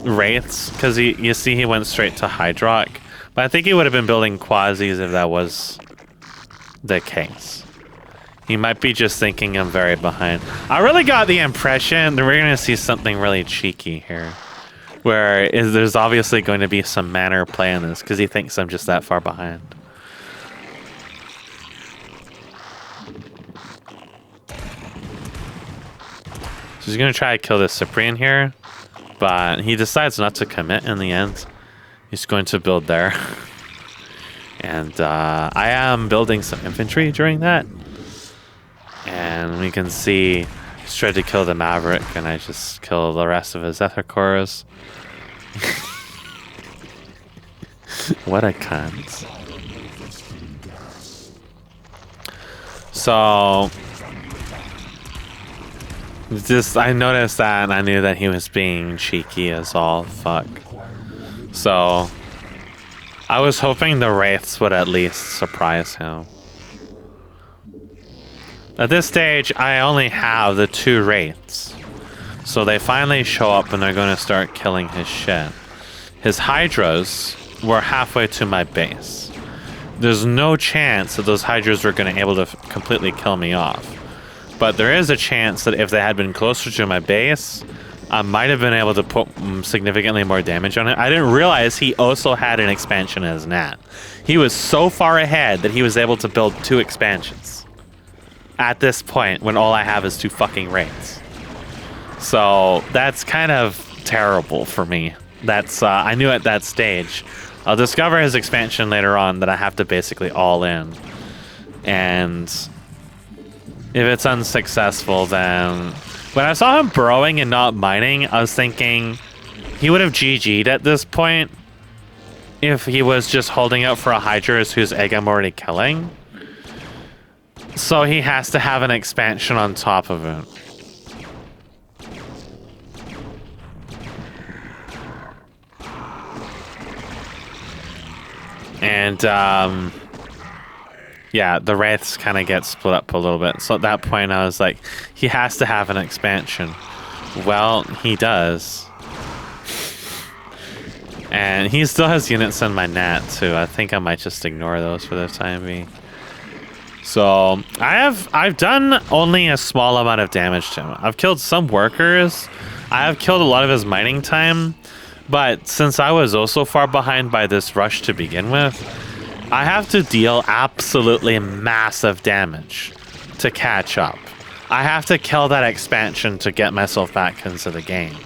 Wraiths. Because you see he went straight to Hydrock. But I think he would have been building Quasis if that was the case. He might be just thinking I'm very behind. I really got the impression that we're going to see something really cheeky here. Where there's obviously going to be some manner play in this, because he thinks I'm just that far behind. So he's going to try to kill this Cyprian here. But he decides not to commit in the end. He's going to build there. And I am building some infantry during that. And we can see he's tried to kill the Maverick, and I just kill the rest of his Ether Cores. What a cunt. So... I noticed that, and I knew that he was being cheeky as all fuck. So, I was hoping the Wraiths would at least surprise him. At this stage, I only have the 2 Wraiths. So they finally show up and they're going to start killing his shit. His Hydras were halfway to my base. There's no chance that those Hydras were going to be able to completely kill me off. But there is a chance that if they had been closer to my base, I might have been able to put significantly more damage on it. I didn't realize he also had an expansion as Nat. He was so far ahead that he was able to build 2 expansions. At this point, when all I have is 2 fucking Wraiths. So, that's kind of terrible for me. That's, I knew at that stage. I'll discover his expansion later on that I have to basically all in. And if it's unsuccessful, then... When I saw him burrowing and not mining, I was thinking he would have GG'd at this point if he was just holding out for a Hydras whose egg I'm already killing. So he has to have an expansion on top of it. And, yeah, the Wraiths kind of get split up a little bit. So at that point, I was like, he has to have an expansion. Well, he does. And he still has units in my Nat, too. I think I might just ignore those for the time being. So, I've done only a small amount of damage to him. I've killed some workers. I have killed a lot of his mining time. But since I was also far behind by this rush to begin with, I have to deal absolutely massive damage to catch up. I have to kill that expansion to get myself back into the game.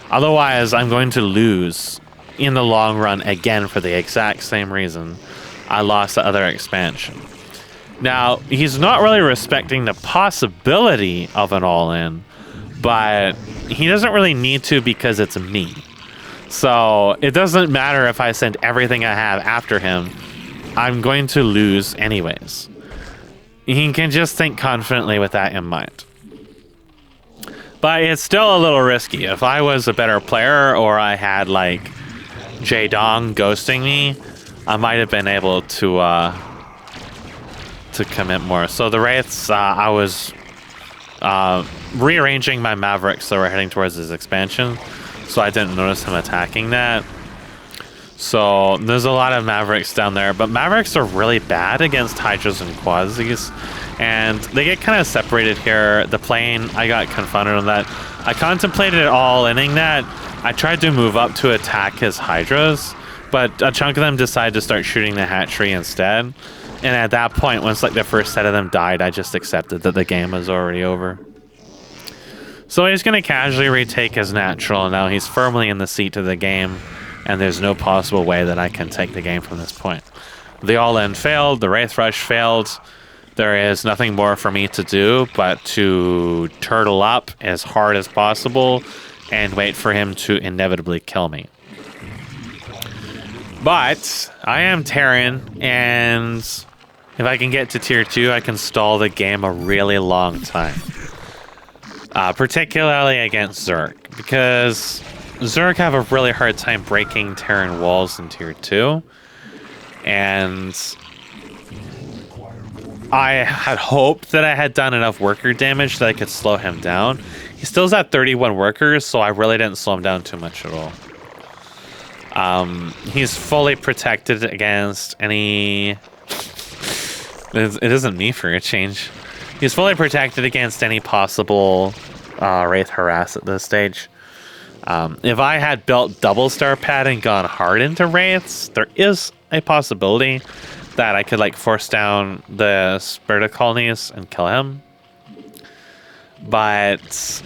Otherwise, I'm going to lose in the long run again for the exact same reason I lost the other expansion. Now, he's not really respecting the possibility of an all-in, but he doesn't really need to because it's me. So it doesn't matter if I send everything I have after him. I'm going to lose anyways. He can just think confidently with that in mind. But it's still a little risky. If I was a better player or I had like Jaedong ghosting me, I might have been able to commit more. So the Wraiths, I was rearranging my Mavericks so we're heading towards his expansion. So I didn't notice him attacking that. So there's a lot of Mavericks down there, but Mavericks are really bad against Hydras and Quasis, and they get kind of separated here. The plane, I got confounded on that. I contemplated all inning that. I tried to move up to attack his Hydras, but a chunk of them decided to start shooting the hatchery instead. And at that point, once like the first set of them died, I just accepted that the game was already over. So he's going to casually retake his natural. Now he's firmly in the seat of the game, and there's no possible way that I can take the game from this point. The all-in failed, the Wraith Rush failed. There is nothing more for me to do but to turtle up as hard as possible and wait for him to inevitably kill me. But I am Terran, and if I can get to tier 2, I can stall the game a really long time. Particularly against Zerg, because Zerg have a really hard time breaking Terran walls in tier 2. And I had hoped that I had done enough worker damage that I could slow him down. He still's at 31 workers, so I really didn't slow him down too much at all. He's fully protected against any... It isn't me for a change. He's fully protected against any possible Wraith harass at this stage. If I had built double star pad and gone hard into Wraiths, there is a possibility that I could like force down the Spirit colonies and kill him. But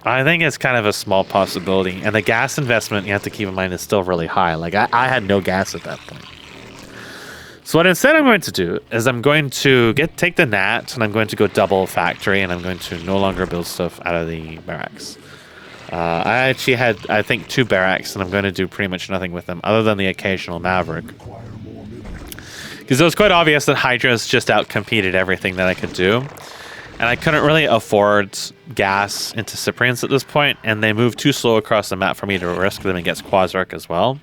I think it's kind of a small possibility. And the gas investment, you have to keep in mind, is still really high. Like I had no gas at that point. So what instead I'm going to do is I'm going to take the Nat and I'm going to go double factory, and I'm going to no longer build stuff out of the barracks. I actually had, I think, 2 barracks, and I'm going to do pretty much nothing with them other than the occasional Maverick. Because it was quite obvious that Hydras just outcompeted everything that I could do. And I couldn't really afford gas into Cyprians at this point, and they moved too slow across the map for me to risk them against Quasark as well.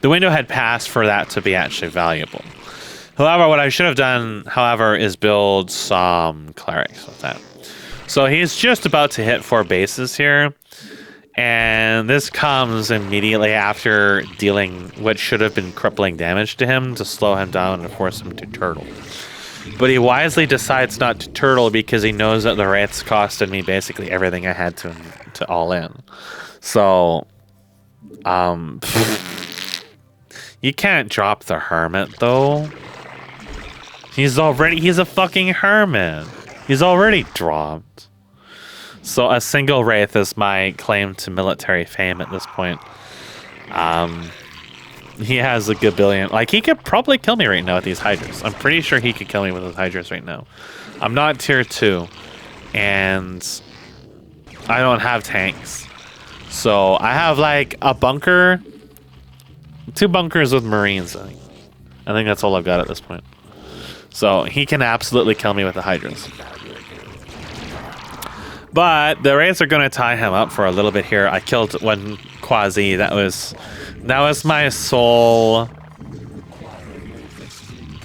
The window had passed for that to be actually valuable. However, what I should have done, however, is build some clerics with that. So he's just about to hit 4 bases here. And this comes immediately after dealing what should have been crippling damage to him to slow him down and force him to turtle. But he wisely decides not to turtle because he knows that the Wraiths costed me basically everything I had to all in. So, you can't drop the Hermit, though. He's a fucking Hermit. He's already dropped. So a single Wraith is my claim to military fame at this point. He has a gabillion. Like, he could probably kill me right now with these Hydras. I'm pretty sure he could kill me with those Hydras right now. I'm not tier 2. And I don't have tanks. So I have, like, a bunker. 2 bunkers with Marines, I think. I think that's all I've got at this point. So he can absolutely kill me with the Hydras. But the Wraiths are going to tie him up for a little bit here. I killed 1 Quasi. That was my sole...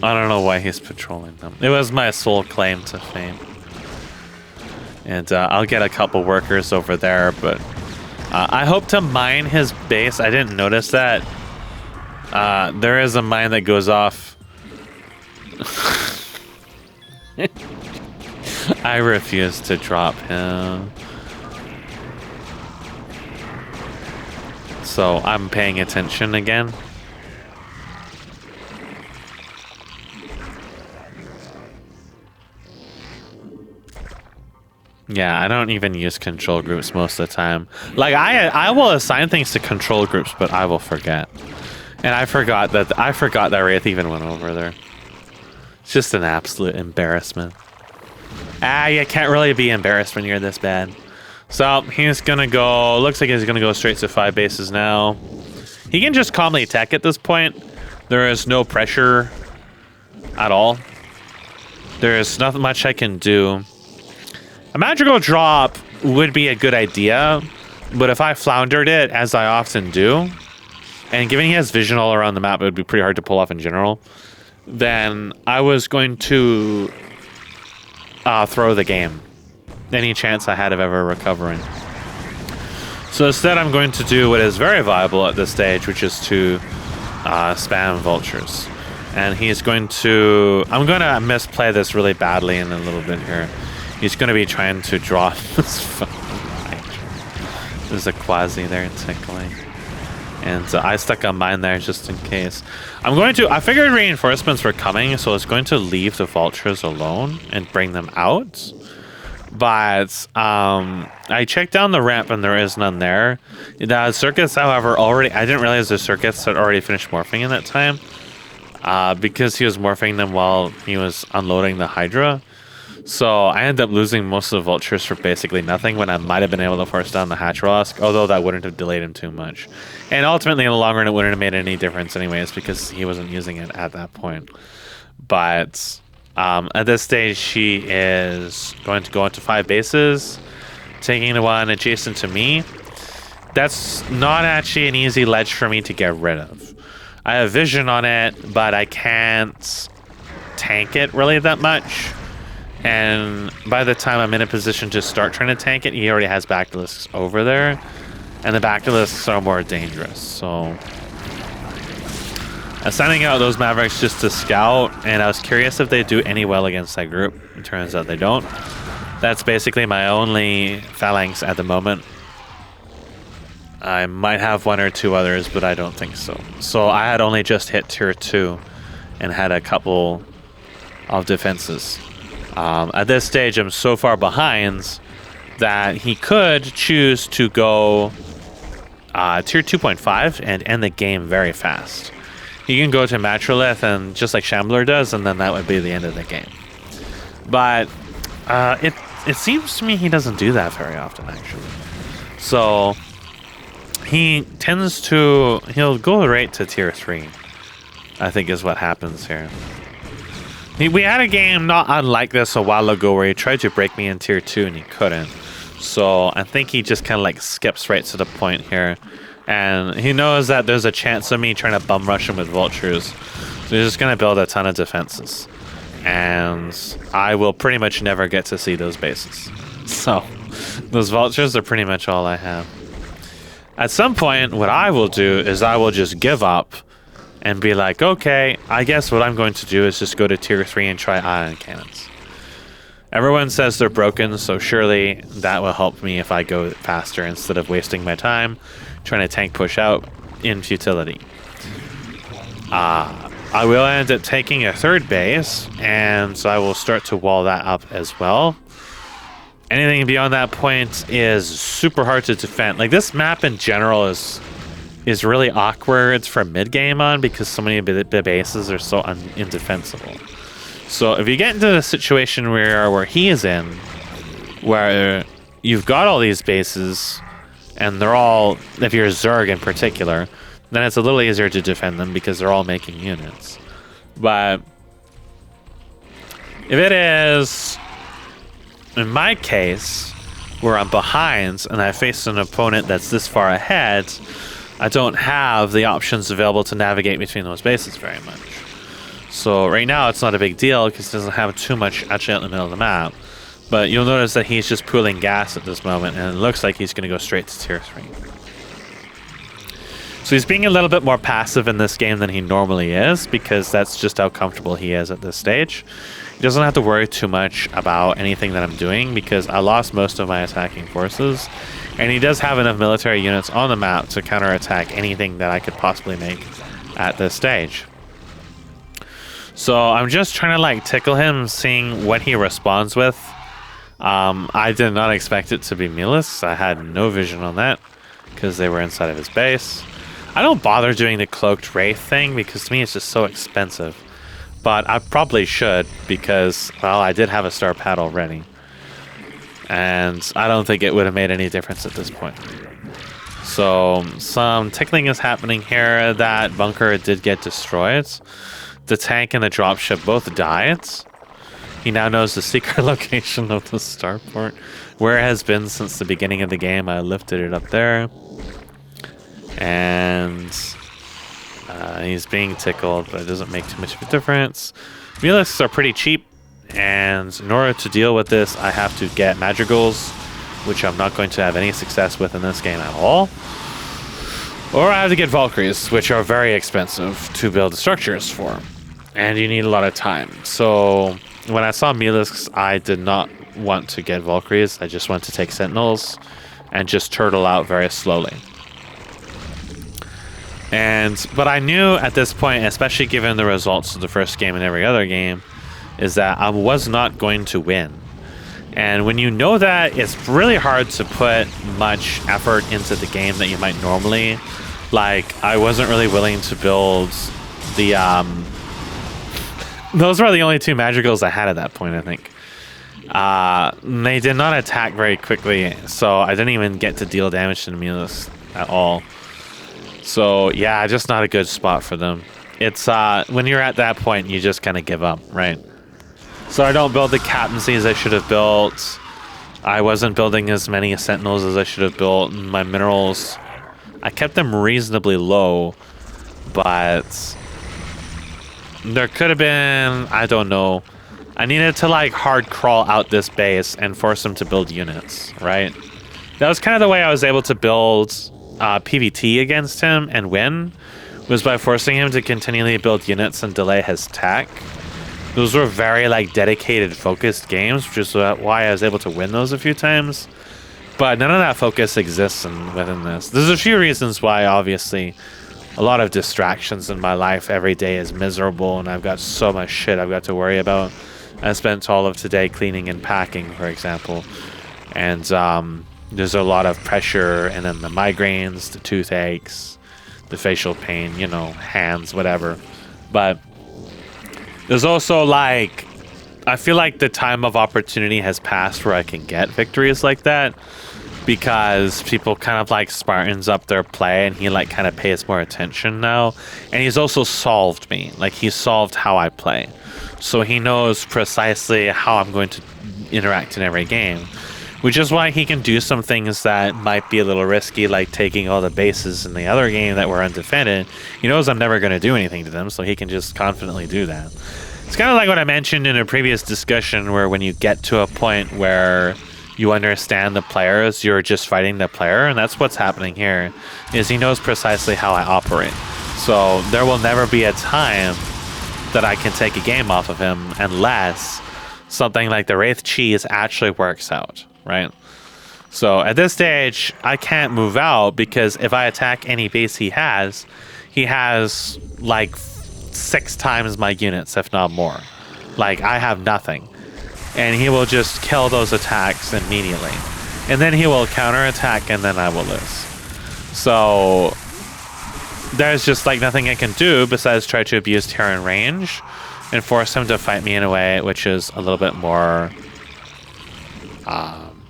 I don't know why he's patrolling them. It was my sole claim to fame. And I'll get a couple workers over there, but I hope to mine his base. I didn't notice that. There is a mine that goes off. I refuse to drop him. So I'm paying attention again. Yeah, I don't even use control groups most of the time. Like I will assign things to control groups, but I will forget. And I forgot that Wraith even went over there. It's just an absolute embarrassment. You can't really be embarrassed when you're this bad. So he's gonna go, looks like he's gonna go straight to 5 bases now. He can just calmly attack at this point. There is no pressure at all. There is nothing much I can do. A magical drop would be a good idea, but if I floundered it, as I often do, and given he has vision all around the map, it would be pretty hard to pull off in general, then I was going to throw the game. Any chance I had of ever recovering. So instead, I'm going to do what is very viable at this stage, which is to spam vultures. And he's going to... I'm going to misplay this really badly in a little bit here. He's going to be trying to draw this fucking Hydra. There's a quasi there tickling. And I stuck on mine there just in case. I figured reinforcements were coming, so I was going to leave the vultures alone and bring them out. But I checked down the ramp and there is none there. The circuits, however, I didn't realize the circuits had already finished morphing in that time. Because he was morphing them while he was unloading the Hydra. So I ended up losing most of the vultures for basically nothing when I might have been able to force down the Hatchrosk, although that wouldn't have delayed him too much. And ultimately, in the long run, it wouldn't have made any difference anyways because he wasn't using it at that point. But at this stage, she is going to go into 5 bases, taking the one adjacent to me. That's not actually an easy ledge for me to get rid of. I have vision on it, but I can't tank it really that much. And by the time I'm in a position to start trying to tank it, he already has Bactylisks over there. And the Bactylisks are more dangerous. So I'm sending out those Mavericks just to scout, and I was curious if they do any well against that group. It turns out they don't. That's basically my only phalanx at the moment. I might have 1 or 2 others, but I don't think so. So I had only just hit tier 2 and had a couple of defenses. At this stage, I'm so far behind that he could choose to go tier 2.5 and end the game very fast. He can go to Matrolith and just like Shambler does, and then that would be the end of the game. But it seems to me he doesn't do that very often, actually. So he tends to... He'll go right to tier 3, I think is what happens here. We had a game not unlike this a while ago where he tried to break me in tier 2 and he couldn't. So I think he just kind of like skips right to the point here. And he knows that there's a chance of me trying to bum rush him with vultures. So he's just going to build a ton of defenses. And I will pretty much never get to see those bases. So those vultures are pretty much all I have. At some point, what I will do is I will just give up and be like, okay, I guess what I'm going to do is just go to tier 3 and try ion cannons. Everyone says they're broken, so surely that will help me if I go faster instead of wasting my time trying to tank push out in futility. I will end up taking a 3rd base, and so I will start to wall that up as well. Anything beyond that point is super hard to defend. Like, this map in general is really awkward for mid-game on because so many of the bases are so indefensible. So if you get into the situation where he is in, where you've got all these bases, and they're all, if you're Zerg in particular, then it's a little easier to defend them because they're all making units. But if it is, in my case, where I'm behind and I face an opponent that's this far ahead, I don't have the options available to navigate between those bases very much. So right now it's not a big deal because he doesn't have too much actually out in the middle of the map. But you'll notice that he's just pooling gas at this moment, and it looks like he's going to go straight to tier 3. So he's being a little bit more passive in this game than he normally is, because that's just how comfortable he is at this stage. He doesn't have to worry too much about anything that I'm doing, because I lost most of my attacking forces, and he does have enough military units on the map to counterattack anything that I could possibly make at this stage. So I'm just trying to like tickle him, seeing what he responds with. I did not expect it to be mealess. I had no vision on that because they were inside of his base. I don't bother doing the cloaked wraith thing because to me it's just so expensive. But I probably should because, well, I did have a star pad already. And I don't think it would have made any difference at this point. So some tickling is happening here. That bunker did get destroyed. The tank and the dropship both died. He now knows the secret location of the starport, where it has been since the beginning of the game. I lifted it up there. And he's being tickled, but it doesn't make too much of a difference. Melisks are pretty cheap, and in order to deal with this, I have to get madrigals which I'm not going to have any success with in this game at all. Or I have to get Valkyries, which are very expensive to build structures for. And you need a lot of time. So when I saw Melisks, I did not want to get Valkyries. I just want to take Sentinels and just turtle out very slowly. But I knew at this point, especially given the results of the first game and every other game, is that I was not going to win. And when you know that, it's really hard to put much effort into the game that you might normally. Like, I wasn't really willing to build the... Those were the only 2 Magicals I had at that point, I think. They did not attack very quickly, so I didn't even get to deal damage to the Melis at all. So, yeah, just not a good spot for them. It's, when you're at that point, you just kind of give up, right? So I don't build the captaincies I should have built. I wasn't building as many Sentinels as I should have built. My minerals, I kept them reasonably low, but there could have been, I don't know. I needed to, like, hard crawl out this base and force him to build units, right? That was kind of the way I was able to build PvT against him and win, was by forcing him to continually build units and delay his attack. Those were very, like, dedicated, focused games, which is why I was able to win those a few times. But none of that focus exists within this. There's a few reasons why, obviously. A lot of distractions in my life. Every day is miserable, and I've got so much shit I've got to worry about. I spent all of today cleaning and packing, for example. And there's a lot of pressure, and then the migraines, the toothaches, the facial pain, you know, hands, whatever. But there's also, like, I feel like the time of opportunity has passed where I can get victories like that, because people kind of, like, Spartans up their play, and he, like, kind of pays more attention now. And he's also solved me. Like, he's solved how I play. So he knows precisely how I'm going to interact in every game. Which is why he can do some things that might be a little risky, like taking all the bases in the other game that were undefended. He knows I'm never going to do anything to them, so he can just confidently do that. It's kind of like what I mentioned in a previous discussion, where when you get to a point where you understand the players, you're just fighting the player, and that's what's happening here, is he knows precisely how I operate. So there will never be a time that I can take a game off of him unless something like the Wraith Cheese actually works out, right? So at this stage, I can't move out, because if I attack any base he has like 6 times my units, if not more. Like, I have nothing. And he will just kill those attacks immediately. And then he will counterattack, and then I will lose. So there's just, like, nothing I can do besides try to abuse Terran range and force him to fight me in a way which is a little bit more on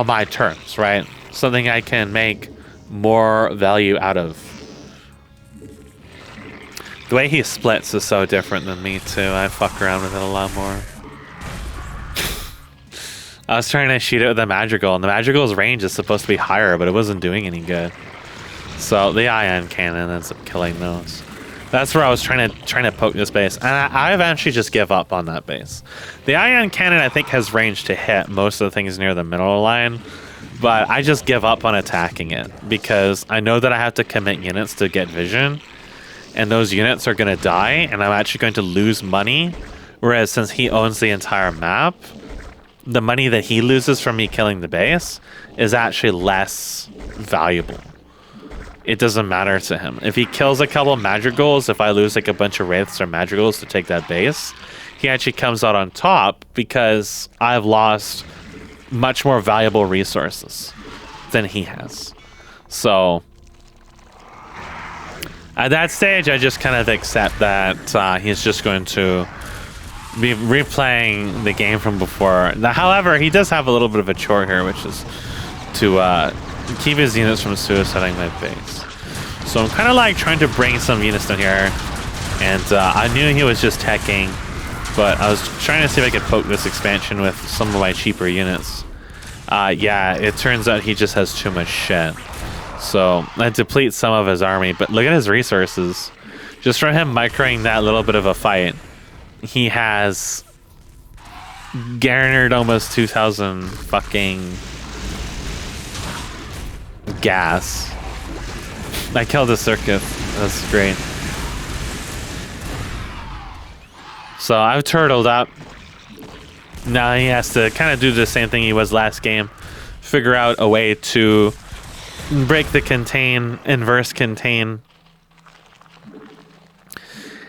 my terms, right? Something I can make more value out of. The way he splits is so different than me too. I fuck around with it a lot more. I was trying to shoot it with the Madrigal, and the Madrigal's range is supposed to be higher, but it wasn't doing any good. So the ion cannon ends up killing those. That's where I was trying to poke this base, and I eventually just give up on that base. The ion cannon, I think, has range to hit most of the things near the middle line, but I just give up on attacking it because I know that I have to commit units to get vision, and those units are going to die, and I'm actually going to lose money. Whereas since he owns the entire map, the money that he loses from me killing the base is actually less valuable. It doesn't matter to him. If he kills a couple Madrigals, if I lose like a bunch of Wraiths or Madrigals to take that base, he actually comes out on top because I've lost much more valuable resources than he has. So at that stage, I just kind of accept that he's just going to be replaying the game from before. Now, however, he does have a little bit of a chore here, which is to keep his units from suiciding my base. So I'm kind of like trying to bring some units down here, and I knew he was just teching, but I was trying to see if I could poke this expansion with some of my cheaper units. Yeah, it turns out he just has too much shit. So I deplete some of his army, but look at his resources. Just from him microing that little bit of a fight, he has garnered almost 2,000 fucking gas. I killed a circus. That's great. So I've turtled up. Now he has to kind of do the same thing he was last game. Figure out a way to break the contain, inverse contain.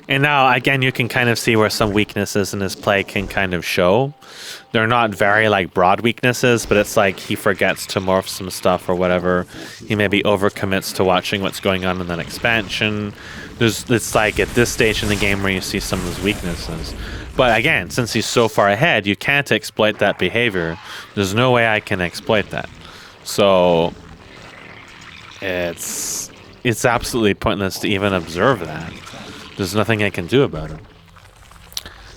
And now, again, you can kind of see where some weaknesses in his play can kind of show. They're not very, like, broad weaknesses, but it's like he forgets to morph some stuff or whatever. He maybe overcommits to watching what's going on in that expansion. It's like at this stage in the game where you see some of those weaknesses. But again, since he's so far ahead, you can't exploit that behavior. There's no way I can exploit that. So it's absolutely pointless to even observe that. There's nothing I can do about it.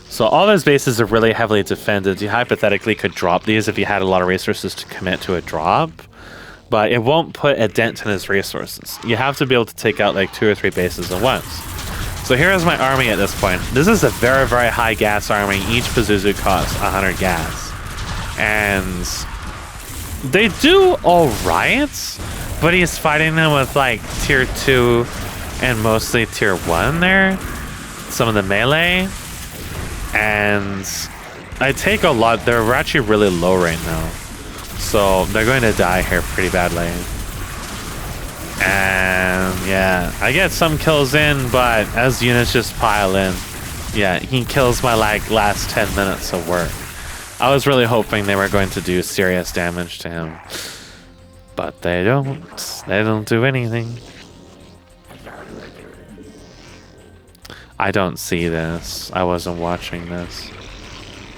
So all those bases are really heavily defended. You hypothetically could drop these if you had a lot of resources to commit to a drop, but it won't put a dent in his resources. You have to be able to take out like 2 or 3 bases at once. So here is my army at this point. This is a very, very high gas army. Each Pazuzu costs 100 gas. And they do all right, but he's fighting them with like tier 2 and mostly tier 1 there. Some of the melee. And I take a lot. They're actually really low right now. So they're going to die here pretty badly. And yeah, I get some kills in, but as units just pile in, yeah, he kills my like last 10 minutes of work. I was really hoping they were going to do serious damage to him. But they don't. They don't do anything. I don't see this. I wasn't watching this.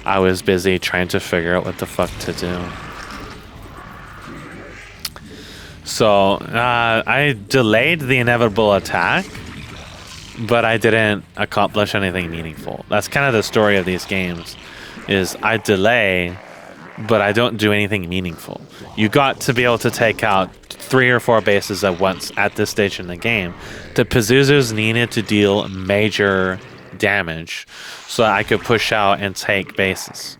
I was busy trying to figure out what the fuck to do. So, I delayed the inevitable attack, but I didn't accomplish anything meaningful. That's kind of the story of these games, is I delay, but I don't do anything meaningful. You got to be able to take out 3 or 4 bases at once at this stage in the game. The Pazuzus needed to deal major damage so I could push out and take bases.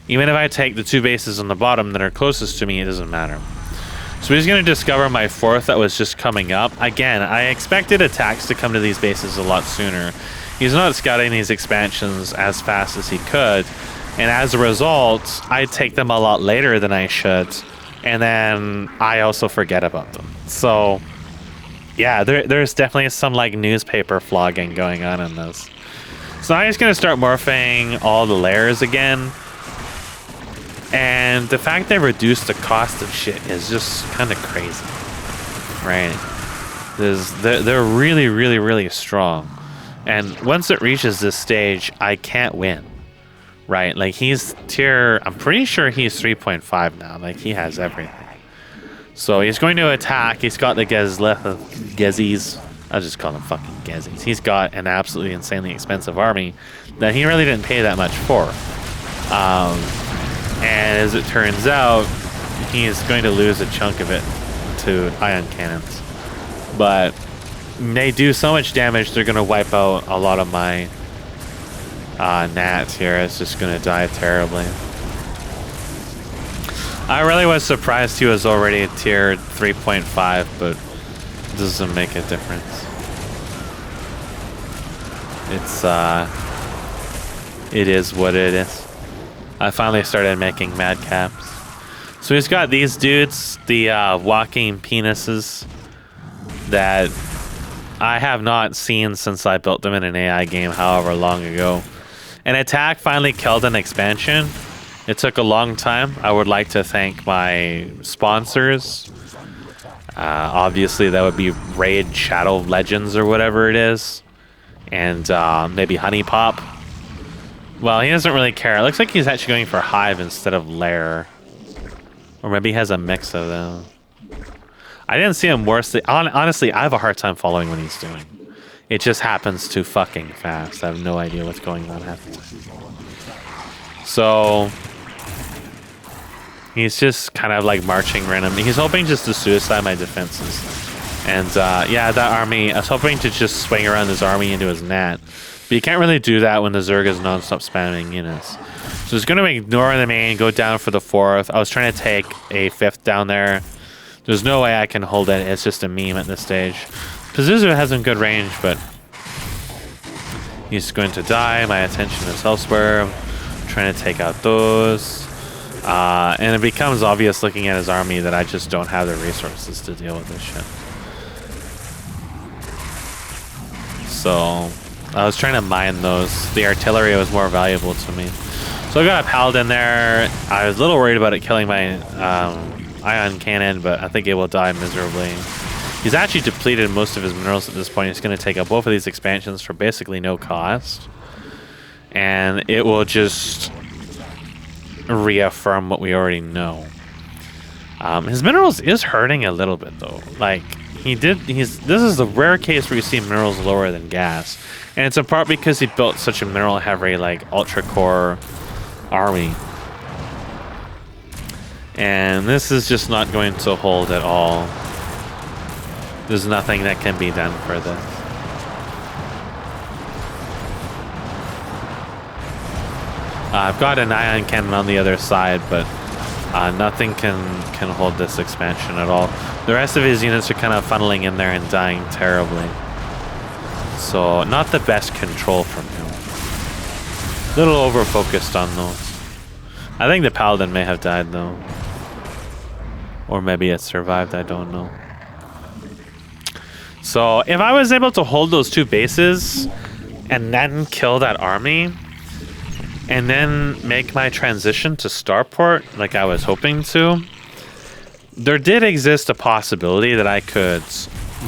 Even if I take the 2 bases on the bottom that are closest to me, it doesn't matter. So he's going to discover my 4th that was just coming up. Again, I expected attacks to come to these bases a lot sooner. He's not scouting these expansions as fast as he could. And as a result, I take them a lot later than I should. And then I also forget about them. So yeah, there's definitely some like newspaper flogging going on in this. So I'm just going to start morphing all the layers again. And the fact they reduced the cost of shit is just kind of crazy, right? They're really, really, really strong. And once it reaches this stage, I can't win, right? Like he's tier, I'm pretty sure he's 3.5 now. Like he has everything. So he's going to attack. He's got the Gezzies. I'll just call them fucking Gezzies. He's got an absolutely insanely expensive army that he really didn't pay that much for. And as it turns out, he is going to lose a chunk of it to ion cannons. But they do so much damage, they're going to wipe out a lot of my gnats here. It's just going to die terribly. I really was surprised he was already tier 3.5, but it doesn't make a difference. It is what it is. I finally started making madcaps. So he's got these dudes, the walking penises, that I have not seen since I built them in an AI game however long ago. An attack finally killed an expansion. It took a long time. I would like to thank my sponsors. Obviously that would be Raid Shadow Legends or whatever it is. And maybe Honey Pop. Well, he doesn't really care. It looks like he's actually going for Hive instead of Lair. Or maybe he has a mix of them. I didn't see him worse. Honestly, I have a hard time following what he's doing. It just happens too fucking fast. I have no idea what's going on half the time. So he's just kind of like marching randomly. He's hoping just to suicide my defenses. And yeah, that army, I was hoping to just swing around his army into his gnat. But you can't really do that when the Zerg is non-stop spamming units. So he's going to ignore the main, go down for the 4th. I was trying to take a 5th down there. There's no way I can hold it. It's just a meme at this stage. Pazuzu has some good range, but he's going to die. My attention is elsewhere. I'm trying to take out those. And it becomes obvious looking at his army that I just don't have the resources to deal with this shit. So I was trying to mine those. The artillery was more valuable to me. So I got a paladin there. I was a little worried about it killing my ion cannon, but I think it will die miserably. He's actually depleted most of his minerals at this point. He's going to take out both of these expansions for basically no cost. And it will just reaffirm what we already know. His minerals is hurting a little bit though. Like this is the rare case where you see minerals lower than gas. And it's in part because he built such a mineral heavy like ultra core army. And this is just not going to hold at all. There's nothing that can be done for this. I've got an ion cannon on the other side, but nothing can hold this expansion at all. The rest of his units are kind of funneling in there and dying terribly. So not the best control from him. A little over-focused on those. I think the paladin may have died though. Or maybe it survived, I don't know. So if I was able to hold those 2 bases and then kill that army and then make my transition to Starport like I was hoping to, there did exist a possibility that I could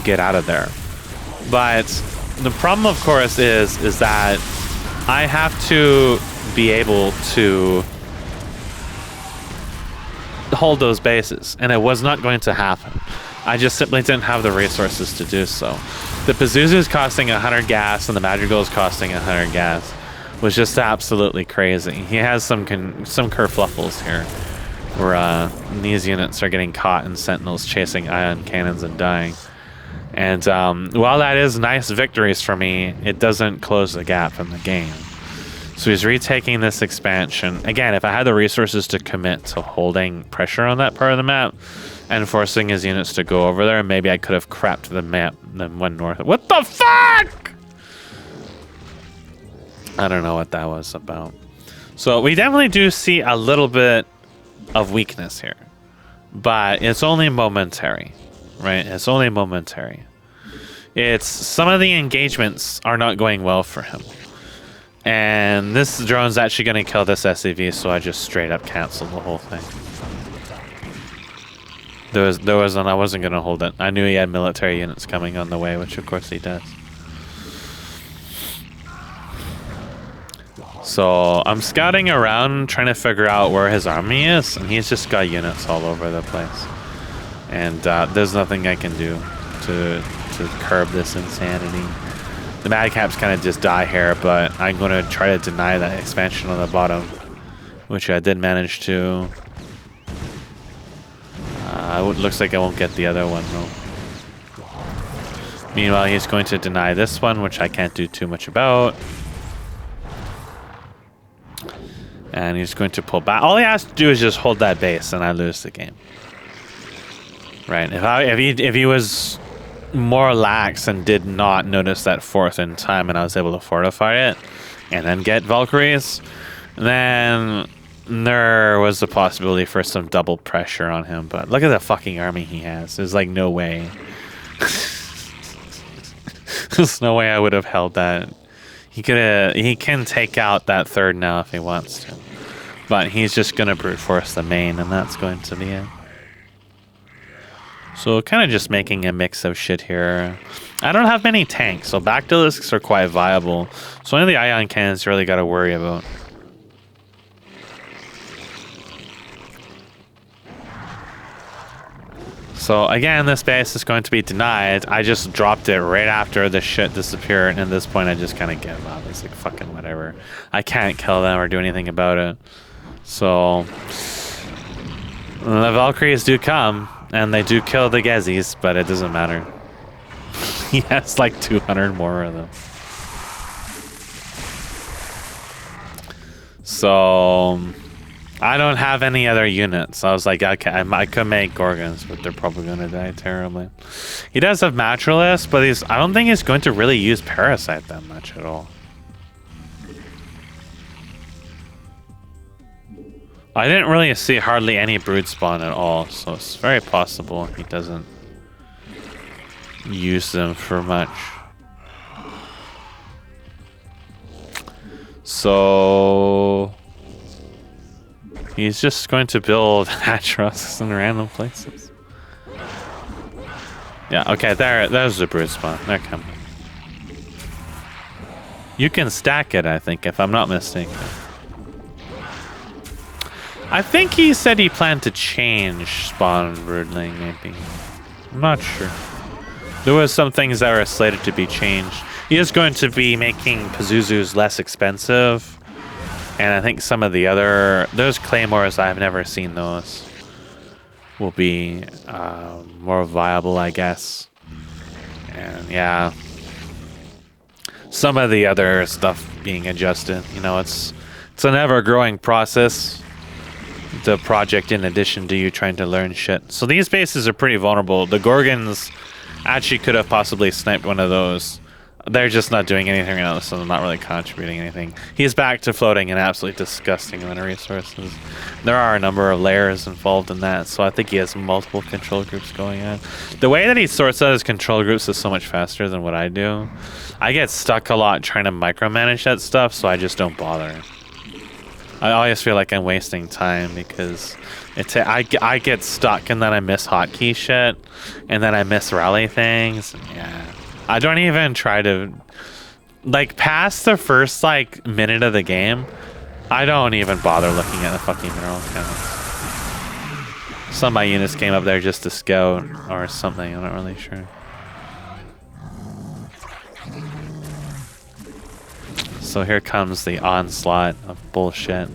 get out of there. But the problem, of course, is that I have to be able to hold those bases, and it was not going to happen. I just simply didn't have the resources to do so. The Pazuzu is costing 100 gas, and the Madrigal is costing 100 gas. Was just absolutely crazy. He has some kerfluffles here, where these units are getting caught in sentinels chasing ion cannons and dying. And while that is nice victories for me, it doesn't close the gap in the game. So he's retaking this expansion. Again, if I had the resources to commit to holding pressure on that part of the map and forcing his units to go over there, maybe I could have crapped the map then went north. What the fuck? I don't know what that was about. So we definitely do see a little bit of weakness here, but it's only momentary, right? It's only momentary. It's some of the engagements are not going well for him. And this drone's actually going to kill this SCV, so I just straight up canceled the whole thing. I wasn't going to hold it. I knew he had military units coming on the way, which of course he does. So I'm scouting around, trying to figure out where his army is, and he's just got units all over the place. And there's nothing I can do to curb this insanity. The Madcaps kind of just die here, but I'm going to try to deny that expansion on the bottom, which I did manage to. It looks like I won't get the other one, though. Meanwhile, he's going to deny this one, which I can't do too much about. And he's going to pull back. All he has to do is just hold that base, and I lose the game. Right? If he was more lax and did not notice that 4th in time, and I was able to fortify it, and then get Valkyries, then there was the possibility for some double pressure on him. But look at the fucking army he has. There's like no way. There's no way I would have held that. He can take out that 3rd now if he wants to. But he's just going to brute force the main, and that's going to be it. So kind of just making a mix of shit here. I don't have many tanks, so Bactylisks are quite viable. So only the ion cannons you really got to worry about. So again, this base is going to be denied. I just dropped it right after the shit disappeared, and at this point I just kind of give up. It's like, fucking whatever. I can't kill them or do anything about it. So the Valkyries do come, and they do kill the Gezis, but it doesn't matter. He has like 200 more of them. So I don't have any other units. I was like, okay, I could make Gorgons, but they're probably going to die terribly. He does have Naturalist, but I don't think he's going to really use Parasite that much at all. I didn't really see hardly any brood spawn at all, so it's very possible he doesn't use them for much. So he's just going to build Atros in random places. Yeah, okay, there's the brood spawn. They're coming. You can stack it, I think, if I'm not mistaken. I think he said he planned to change spawn broodling, maybe. I'm not sure. There was some things that were slated to be changed. He is going to be making Pazuzus less expensive. And I think some of the those claymores, I've never seen those, will be more viable, I guess. And yeah, some of the other stuff being adjusted. You know, it's an ever-growing process. The project, in addition to you trying to learn shit. So these bases are pretty vulnerable. The Gorgons actually could have possibly sniped one of those. They're just not doing anything else, so they're not really contributing anything. He's back to floating an absolutely disgusting amount of resources. There are a number of layers involved in that, so I think he has multiple control groups going on. The way that he sorts out his control groups is so much faster than what I do. I get stuck a lot trying to micromanage that stuff, so I just don't bother. I always feel like I'm wasting time because I get stuck and then I miss hotkey shit and then I miss rally things. And yeah, I don't even try to, like, past the first like minute of the game, I don't even bother looking at the fucking mineral counts. Some of my units came up there just to scout or something. I'm not really sure. So here comes the onslaught of bullshit.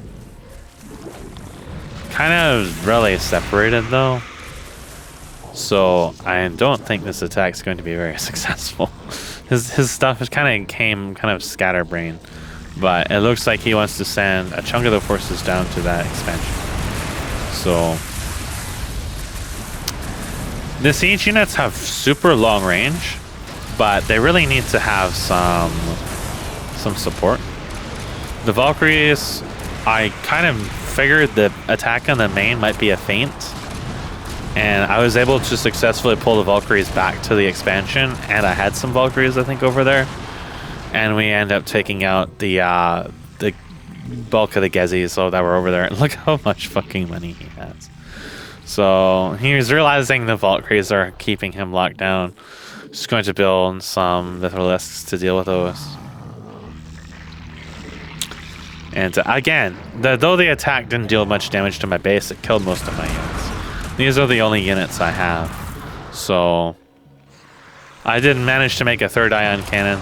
Kind of really separated though. So I don't think this attack is going to be very successful. His stuff is kind of scatterbrained. But it looks like he wants to send a chunk of the forces down to that expansion. So the siege units have super long range, but they really need to have some support. The Valkyries, I kind of figured the attack on the main might be a feint, and I was able to successfully pull the Valkyries back to the expansion, and I had some Valkyries, I think, over there, and we end up taking out the bulk of the Gezis that were over there. Look how much fucking money he has. So he's realizing the Valkyries are keeping him locked down. Just going to build some Mythalisks to deal with those. And again, though the attack didn't deal much damage to my base, it killed most of my units. These are the only units I have. So I did manage to make a third ion cannon.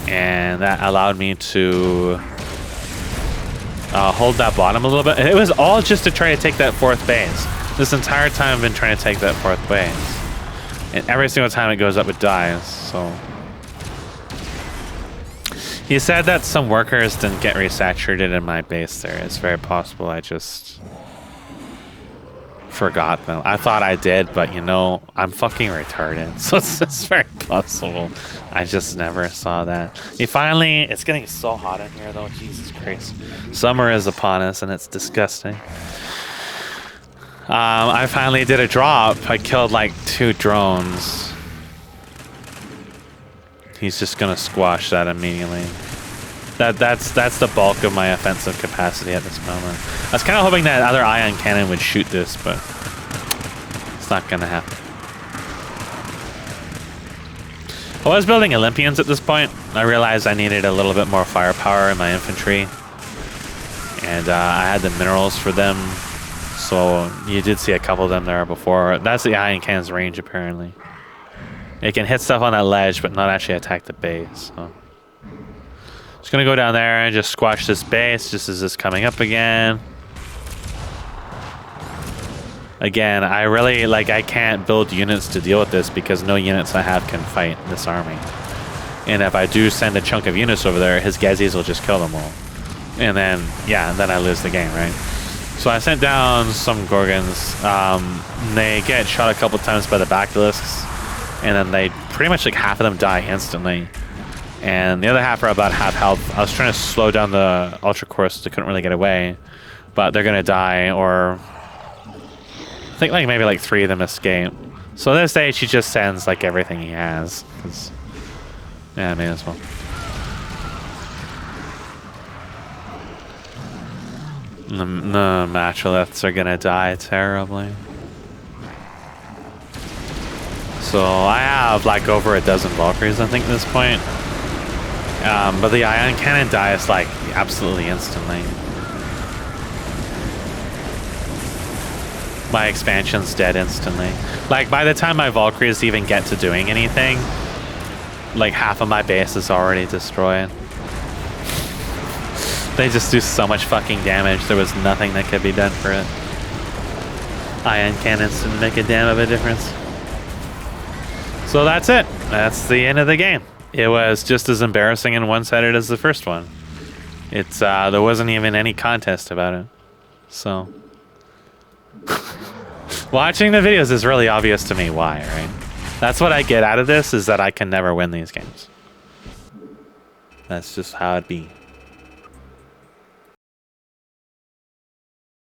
And that allowed me to hold that bottom a little bit. It was all just to try to take that fourth base. This entire time I've been trying to take that fourth base. And every single time it goes up, it dies. So he said that some workers didn't get resaturated in my base there. It's very possible I just forgot them. I thought I did, but you know, I'm fucking retarded. So it's very possible I just never saw that. It's getting so hot in here though. Jesus Christ. Summer is upon us and it's disgusting. I finally did a drop. I killed like 2 drones. He's just gonna squash that immediately. That's the bulk of my offensive capacity at this moment. I was kind of hoping that other ion cannon would shoot this, but it's not gonna happen. I was building Olympians at this point. I realized I needed a little bit more firepower in my infantry, and I had the minerals for them. So you did see a couple of them there before. That's the ion cannon's range apparently. It can hit stuff on that ledge, but not actually attack the base. So just gonna go down there and just squash this base just as it's coming up again. Again, I can't build units to deal with this because no units I have can fight this army. And if I do send a chunk of units over there, his Gezis will just kill them all. And then, yeah, then I lose the game, right? So I sent down some Gorgons. They get shot a couple times by the Basilisks, and then they pretty much like half of them die instantly. And the other half are about half health. I was trying to slow down the Ultra Core so they couldn't really get away, but they're gonna die, or I think like maybe like 3 of them escape. So at this stage he just sends like everything he has. 'Cause, yeah, I may as well. The Matriliths are gonna die terribly. So I have like over a dozen Valkyries, I think, at this point. But the Ion Cannon dies like absolutely instantly. My expansion's dead instantly. Like by the time my Valkyries even get to doing anything, like half of my base is already destroyed. They just do so much fucking damage. There was nothing that could be done for it. Ion cannons didn't make a damn of a difference. So that's it. That's the end of the game. It was just as embarrassing and one-sided as the first one. It's there wasn't even any contest about it. So watching the videos is really obvious to me why, right? That's what I get out of this, is that I can never win these games. That's just how it be.